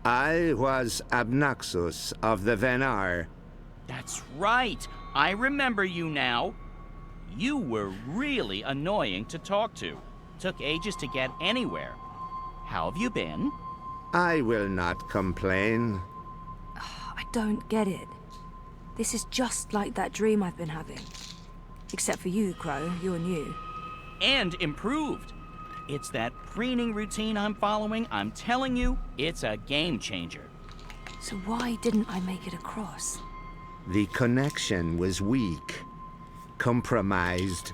Speaker 4: I was Abnaxus of the Venar.
Speaker 19: That's right. I remember you now. You were really annoying to talk to. Took ages to get anywhere. How have you been?
Speaker 4: I will not complain.
Speaker 15: I don't get it. This is just like that dream I've been having. Except for you, Crow. You're new.
Speaker 19: And improved. It's that preening routine I'm following. I'm telling you, it's a game changer.
Speaker 15: So why didn't I make it across?
Speaker 4: The connection was weak. Compromised.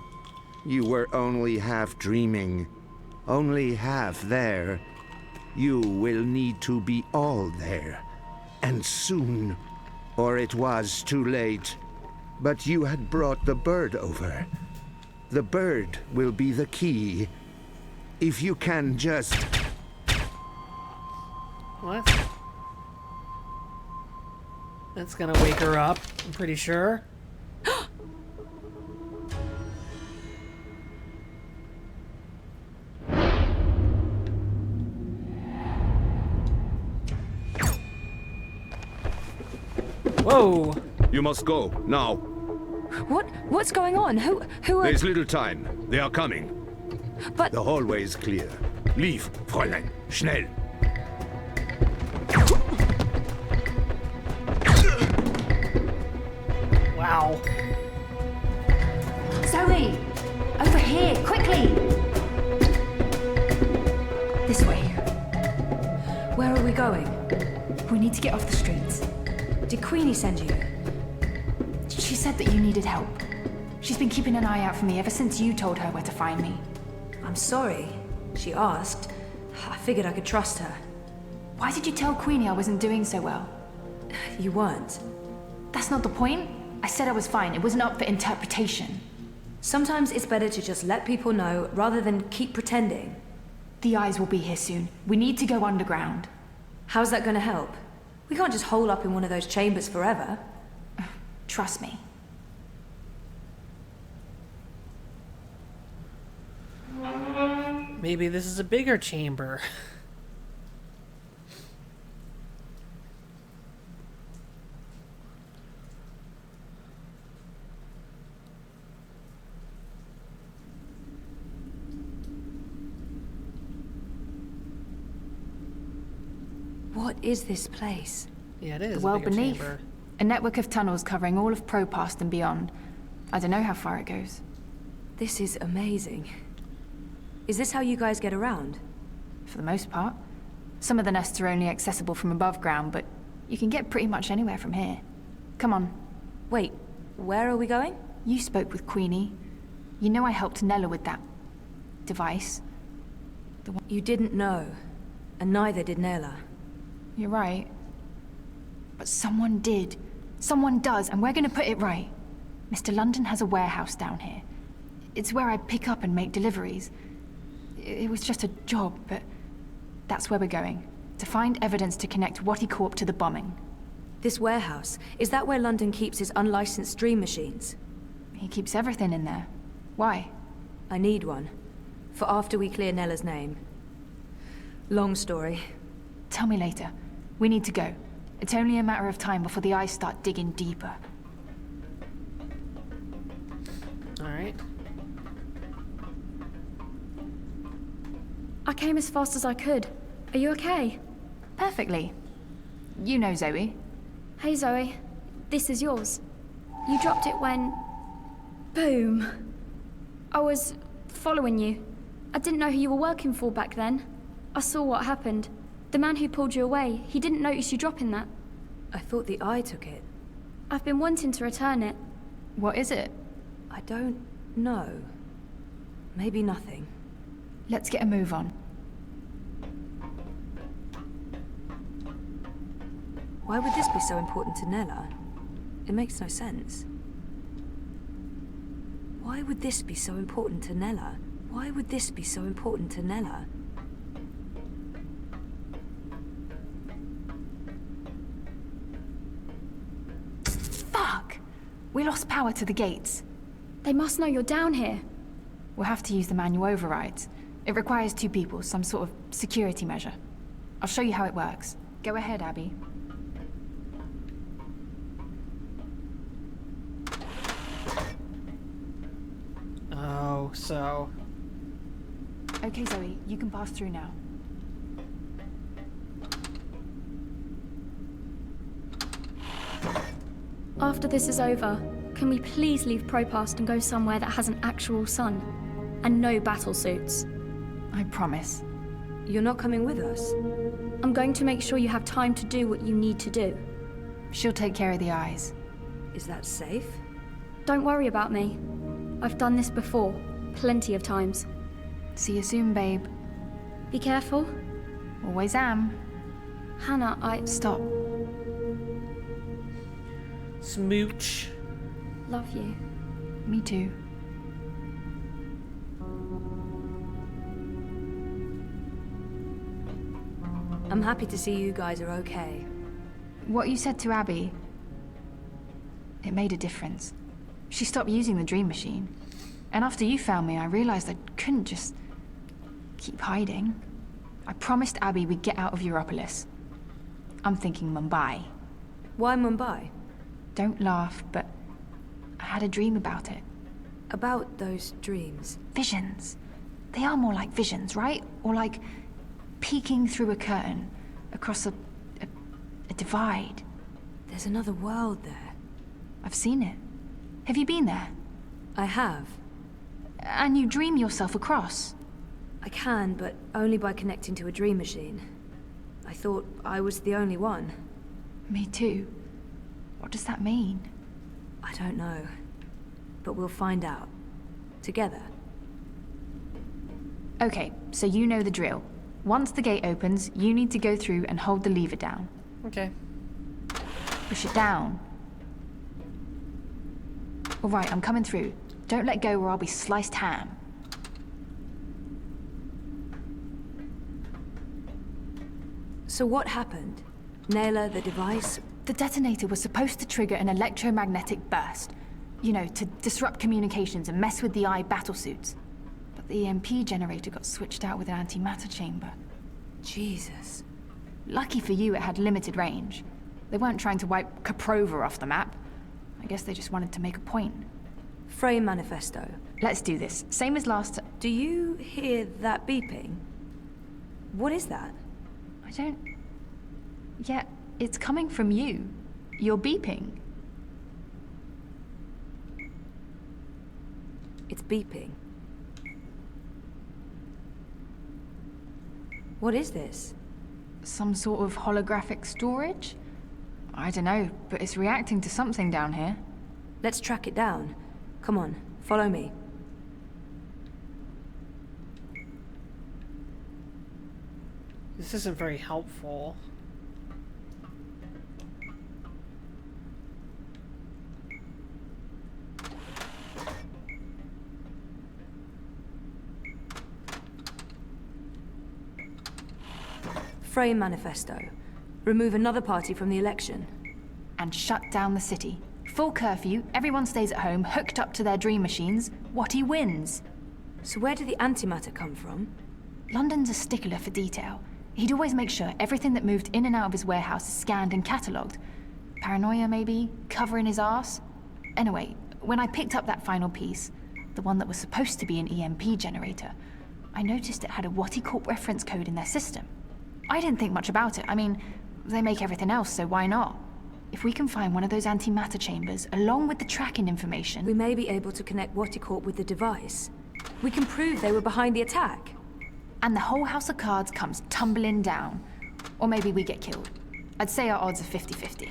Speaker 4: You were only half dreaming. Only half there. You will need to be all there. And soon. Or it was too late. But you had brought the bird over. The bird will be the key. If you can just...
Speaker 1: What? That's gonna wake her up, I'm pretty sure. Whoa!
Speaker 8: You must go, now.
Speaker 15: What's going on? Who are...
Speaker 8: There's little time. They are coming.
Speaker 15: But...
Speaker 4: The hallway is clear.
Speaker 8: Leave, Fräulein. Schnell.
Speaker 11: We need to get off the streets.
Speaker 15: Did Queenie send you?
Speaker 11: She said that you needed help. She's been keeping an eye out for me ever since you told her where to find me.
Speaker 15: I'm sorry. She asked. I figured I could trust her.
Speaker 11: Why did you tell Queenie I wasn't doing so well?
Speaker 15: You weren't.
Speaker 11: That's not the point. I said I was fine. It wasn't up for interpretation.
Speaker 15: Sometimes it's better to just let people know rather than keep pretending.
Speaker 11: The eyes will be here soon. We need to go underground.
Speaker 15: How's that gonna help? We can't just hole up in one of those chambers forever.
Speaker 11: Trust me.
Speaker 1: Maybe this is a bigger chamber.
Speaker 15: What is this place?
Speaker 1: Yeah, it is.
Speaker 11: The world
Speaker 1: a bigger
Speaker 11: beneath.
Speaker 1: chamber.
Speaker 11: A network of tunnels covering all of Propast and beyond. I don't know how far it goes.
Speaker 15: This is amazing. Is this how you guys get around?
Speaker 11: For the most part. Some of the nests are only accessible from above ground, but you can get pretty much anywhere from here. Come on.
Speaker 15: Wait, where are we going?
Speaker 11: You spoke with Queenie. You know I helped Nella with that device. The one
Speaker 15: you didn't know, and neither did Nella.
Speaker 11: You're right. But someone did. Someone does, and we're gonna put it right. Mr. London has a warehouse down here. It's where I pick up and make deliveries. It was just a job, but that's where we're going. To find evidence to connect Watty Corp to the bombing.
Speaker 15: This warehouse, is that where London keeps his unlicensed dream machines?
Speaker 11: He keeps everything in there. Why?
Speaker 15: I need one. For after we clear Nella's name. Long story.
Speaker 11: Tell me later. We need to go. It's only a matter of time before the eyes start digging deeper.
Speaker 1: Alright.
Speaker 10: I came as fast as I could. Are you okay?
Speaker 11: Perfectly. You know Zoe.
Speaker 10: Hey Zoe, this is yours. You dropped it when... Boom. I was following you. I didn't know who you were working for back then. I saw what happened. The man who pulled you away, he didn't notice you dropping that.
Speaker 15: I thought the eye took it.
Speaker 10: I've been wanting to return it.
Speaker 11: What is it?
Speaker 15: I don't know. Maybe nothing.
Speaker 11: Let's get a move on.
Speaker 15: Why would this be so important to Nella? It makes no sense. Why would this be so important to Nella? Why would this be so important to Nella?
Speaker 11: Fuck! We lost power to the gates.
Speaker 10: They must know you're down here.
Speaker 11: We'll have to use the manual overrides. It requires 2 people, some sort of security measure. I'll show you how it works. Go ahead, Abby.
Speaker 1: Oh, so...
Speaker 11: Okay, Zoe, you can pass through now.
Speaker 10: After this is over, can we please leave Propast and go somewhere that has an actual sun? And no battle suits?
Speaker 11: I promise.
Speaker 15: You're not coming with us?
Speaker 10: I'm going to make sure you have time to do what you need to do.
Speaker 11: She'll take care of the eyes.
Speaker 15: Is that safe?
Speaker 10: Don't worry about me. I've done this before, plenty of times.
Speaker 11: See you soon, babe.
Speaker 10: Be careful.
Speaker 11: Always am.
Speaker 10: Hannah,
Speaker 11: Stop.
Speaker 1: Smooch.
Speaker 10: Love you.
Speaker 11: Me too.
Speaker 15: I'm happy to see you guys are okay.
Speaker 11: What you said to Abby, it made a difference. She stopped using the dream machine. And after you found me, I realized I couldn't just keep hiding. I promised Abby we'd get out of Europolis. I'm thinking Mumbai.
Speaker 15: Why Mumbai?
Speaker 11: Don't laugh, but I had a dream about it.
Speaker 15: About those dreams?
Speaker 11: Visions. They are more like visions, right? Or like peeking through a curtain across a divide.
Speaker 15: There's another world there.
Speaker 11: I've seen it. Have you been there?
Speaker 15: I have.
Speaker 11: And you dream yourself across?
Speaker 15: I can, but only by connecting to a dream machine. I thought I was the only one.
Speaker 11: Me too. What does that mean?
Speaker 15: I don't know. But we'll find out. Together.
Speaker 11: Okay, so you know the drill. Once the gate opens, you need to go through and hold the lever down.
Speaker 1: Okay.
Speaker 11: Push it down. All right, I'm coming through. Don't let go or I'll be sliced ham.
Speaker 15: So what happened? Naylor, the device?
Speaker 11: The detonator was supposed to trigger an electromagnetic burst. You know, to disrupt communications and mess with the eye battlesuits. But the EMP generator got switched out with an antimatter chamber.
Speaker 15: Jesus.
Speaker 11: Lucky for you, it had limited range. They weren't trying to wipe Caprova off the map. I guess they just wanted to make a point.
Speaker 15: Frame manifesto.
Speaker 11: Let's do this. Same as last time.
Speaker 15: Do you hear that beeping? What is that?
Speaker 11: I don't... Yeah, it's coming from you. You're beeping.
Speaker 15: It's beeping. What is this?
Speaker 11: Some sort of holographic storage? I don't know, but it's reacting to something down here.
Speaker 15: Let's track it down. Come on, follow me.
Speaker 1: This isn't very helpful.
Speaker 15: Frame manifesto. Remove another party from the election.
Speaker 11: And shut down the city. Full curfew, everyone stays at home, hooked up to their dream machines. Watty wins.
Speaker 15: So where did the antimatter come from?
Speaker 11: London's a stickler for detail. He'd always make sure everything that moved in and out of his warehouse is scanned and catalogued. Paranoia, maybe? Covering his arse? Anyway, when I picked up that final piece, the one that was supposed to be an EMP generator, I noticed it had a Watty Corp reference code in their system. I didn't think much about it. I mean, they make everything else, so why not? If we can find one of those antimatter chambers, along with the tracking information...
Speaker 15: We may be able to connect Watty Corp with the device. We can prove they were behind the attack.
Speaker 11: And the whole house of cards comes tumbling down. Or maybe we get killed. I'd say our odds are 50-50.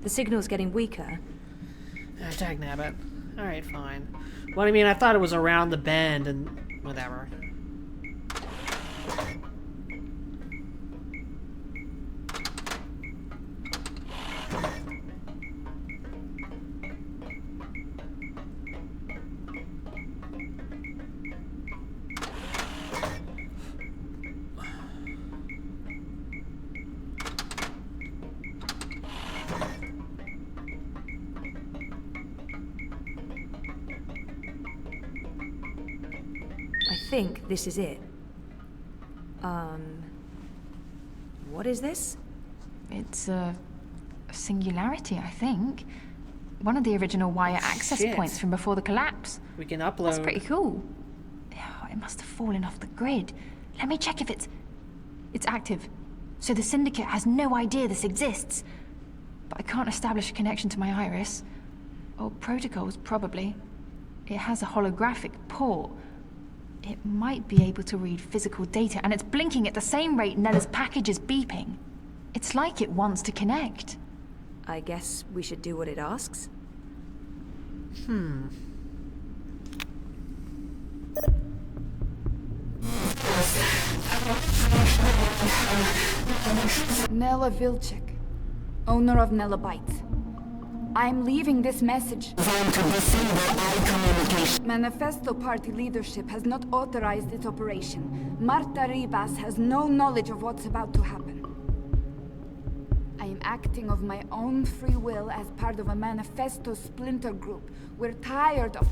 Speaker 15: The signal's getting weaker.
Speaker 1: Dag nabbit. Alright, fine. Well, I mean, I thought it was around the bend and whatever.
Speaker 15: I think this is it. What is this?
Speaker 11: It's a singularity, I think. One of the original wire access points from before the collapse.
Speaker 1: We can upload.
Speaker 11: That's pretty cool. Oh, it must have fallen off the grid. Let me check if it's active. So the Syndicate has no idea this exists. But I can't establish a connection to my iris. Or protocols, probably. It has a holographic port. It might be able to read physical data, and it's blinking at the same rate Nella's package is beeping. It's like it wants to connect.
Speaker 15: I guess we should do what it asks.
Speaker 20: Nella Vilcek, owner of Nella Bytes. I'm leaving this message. Manifesto Party leadership has not authorized its operation. Marta Ribas has no knowledge of what's about to happen. I am acting of my own free will as part of a Manifesto splinter group. We're tired of...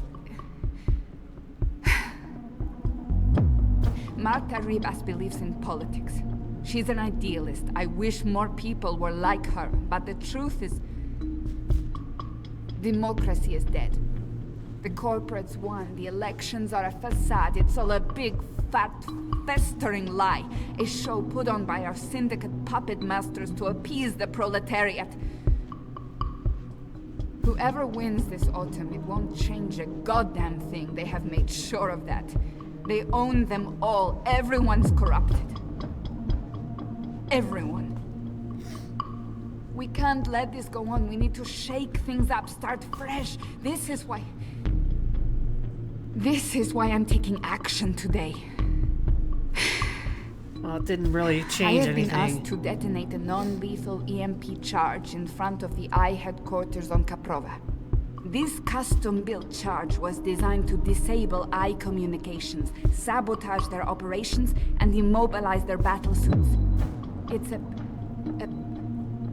Speaker 20: Marta Ribas believes in politics. She's an idealist. I wish more people were like her, but the truth is... democracy is dead. The corporates won. The elections are a facade. It's all a big, fat, festering lie. A show put on by our syndicate puppet masters to appease the proletariat. Whoever wins this autumn, it won't change a goddamn thing. They have made sure of that. They own them all. Everyone's corrupted. Everyone. We can't let this go on. We need to shake things up, start fresh. This is why I'm taking action today.
Speaker 1: Well, it didn't really change
Speaker 20: I have
Speaker 1: anything.
Speaker 20: been asked to detonate a non-lethal EMP charge in front of the I headquarters on Caprova. This custom-built charge was designed to disable I communications, sabotage their operations, and immobilize their battle suits. It's a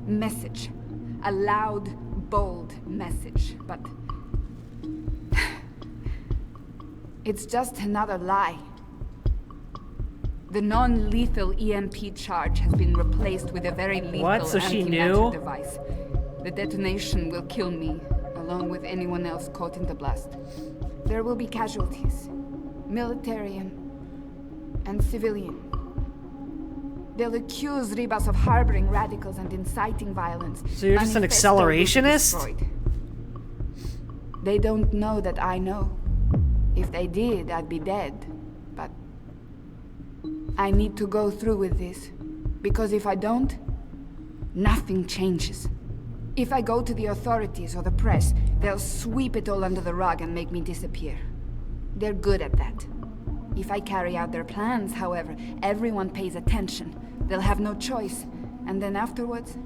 Speaker 20: message. A loud, bold message, but it's just another lie. The non-lethal EMP charge has been replaced with a very lethal
Speaker 1: So she
Speaker 20: anti-matter
Speaker 1: knew?
Speaker 20: device. The detonation will kill me, along with anyone else caught in the blast. There will be casualties, military and civilian. They'll accuse Ribas of harboring radicals and inciting violence.
Speaker 1: So you're just an
Speaker 20: Manifesto will be
Speaker 1: accelerationist?
Speaker 20: destroyed. They don't know that I know. If they did, I'd be dead. But I need to go through with this. Because if I don't, nothing changes. If I go to the authorities or the press, they'll sweep it all under the rug and make me disappear. They're good at that. If I carry out their plans, however, everyone pays attention. They'll have no choice. And then afterwards,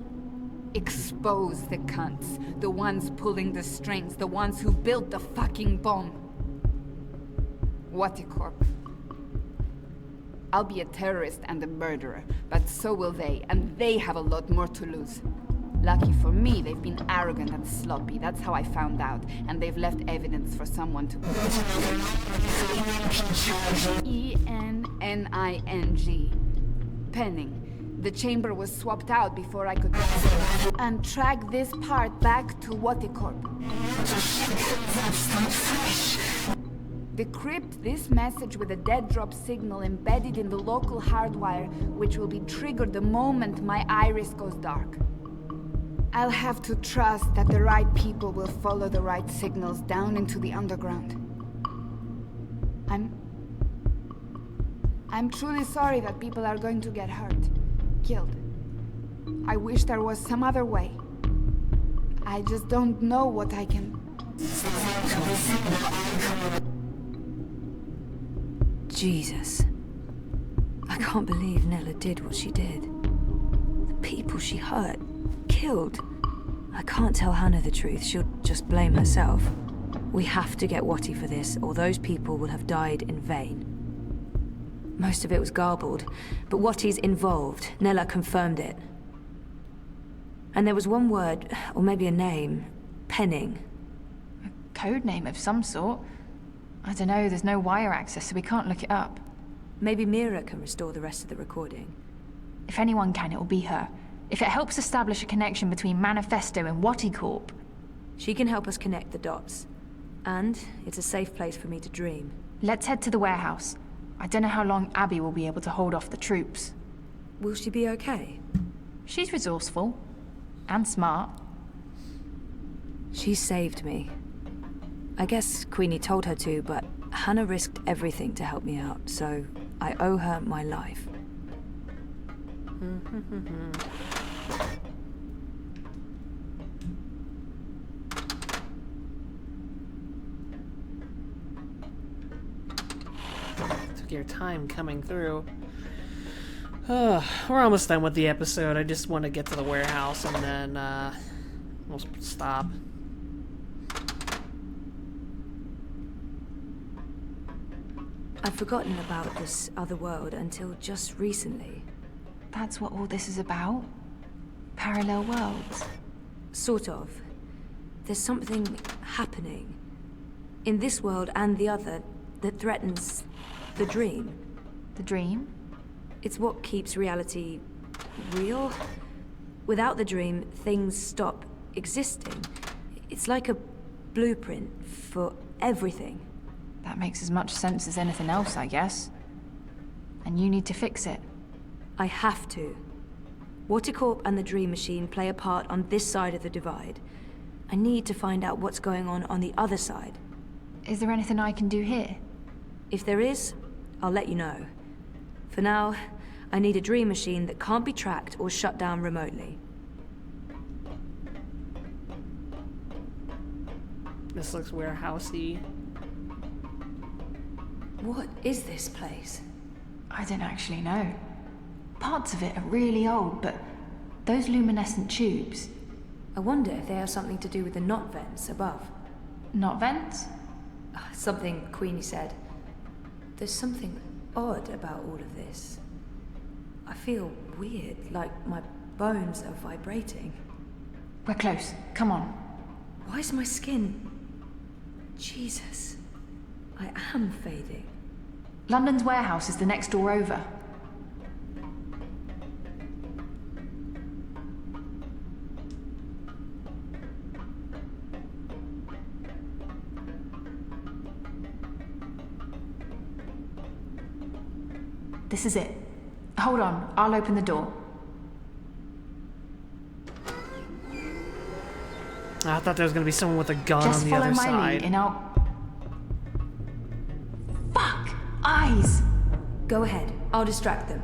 Speaker 20: expose the cunts. The ones pulling the strings. The ones who built the fucking bomb. Waticorp. I'll be a terrorist and a murderer, but so will they, and they have a lot more to lose. Lucky for me, they've been arrogant and sloppy. That's how I found out, and they've left evidence for someone to... E-N-N-I-N-G. Penning. The chamber was swapped out before I could... and track this part back to Waticorp. Decrypt this message with a dead drop signal embedded in the local hardwire, which will be triggered the moment my iris goes dark. I'll have to trust that the right people will follow the right signals down into the underground. I'm truly sorry that people are going to get hurt, killed. I wish there was some other way. I just don't know what I can...
Speaker 15: Jesus. I can't believe Nella did what she did. The people she hurt, killed. I can't tell Hannah the truth. She'll just blame herself. We have to get Watty for this, or those people will have died in vain. Most of it was garbled, but Watty's involved. Nella confirmed it. And there was one word, or maybe a name. Penning.
Speaker 11: A code name of some sort. I don't know, there's no wire access, so we can't look it up.
Speaker 15: Maybe Mira can restore the rest of the recording.
Speaker 11: If anyone can, it'll be her. If it helps establish a connection between Manifesto and Waticorp.
Speaker 15: She can help us connect the dots. And it's a safe place for me to dream.
Speaker 11: Let's head to the warehouse. I don't know how long Abby will be able to hold off the troops.
Speaker 15: Will she be okay?
Speaker 11: She's resourceful. And smart.
Speaker 15: She saved me. I guess Queenie told her to, but Hannah risked everything to help me out, so I owe her my life.
Speaker 1: Took your time coming through. We're almost done with the episode. I just want to get to the warehouse and then we'll stop.
Speaker 15: I'd forgotten about this other world until just recently.
Speaker 11: That's what all this is about? Parallel worlds?
Speaker 15: Sort of. There's something happening in this world and the other that threatens the dream.
Speaker 11: The dream?
Speaker 15: It's what keeps reality real. Without the dream, things stop existing. It's like a blueprint for Everything.
Speaker 11: That makes as much sense as anything else, I guess. And you need to fix it.
Speaker 15: I have to. Watercorp and the Dream Machine play a part on this side of the divide. I need to find out what's going on the other side.
Speaker 11: Is there anything I can do here?
Speaker 15: If there is, I'll let you know. For now, I need a Dream Machine that can't be tracked or shut down remotely.
Speaker 1: This looks warehousey.
Speaker 15: What is this place?
Speaker 11: I don't actually know. Parts of it are really old, but those luminescent tubes...
Speaker 15: I wonder if they have something to do with the knot vents above.
Speaker 11: Knot vents?
Speaker 15: Something Queenie said. There's something odd about all of this. I feel weird, like my bones are vibrating.
Speaker 11: We're close. Come on.
Speaker 15: Why is my skin... Jesus. I am fading.
Speaker 11: London's warehouse is the next door over. This is it. Hold on, I'll open the door.
Speaker 1: I thought there was gonna be someone with a gun
Speaker 11: Just
Speaker 1: on the other
Speaker 11: follow my lead
Speaker 1: side.
Speaker 11: and I'll... Fuck! Eyes!
Speaker 15: Go ahead, I'll distract them.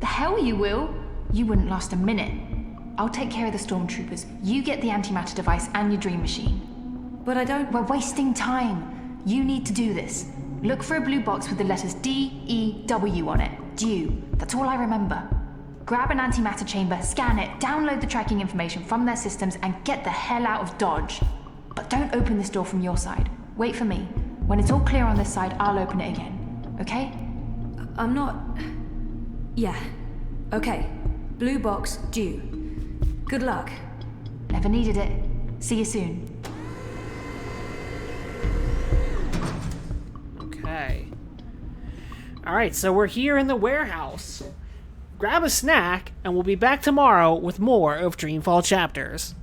Speaker 11: The hell you will! You wouldn't last a minute. I'll take care of the stormtroopers. You get the antimatter device and your dream machine.
Speaker 15: But I don't...
Speaker 11: We're wasting time. You need to do this. Look for a blue box with the letters D-E-W on it. Dew. That's all I remember. Grab an antimatter chamber, scan it, download the tracking information from their systems, and get the hell out of Dodge. But don't open this door from your side. Wait for me. When it's all clear on this side, I'll open it again. Okay?
Speaker 15: I'm not... Yeah. Okay. Blue box, due. Good luck.
Speaker 11: Never needed it. See you soon.
Speaker 1: Okay. Alright, so we're here in the warehouse. Grab a snack, and we'll be back tomorrow with more of Dreamfall chapters.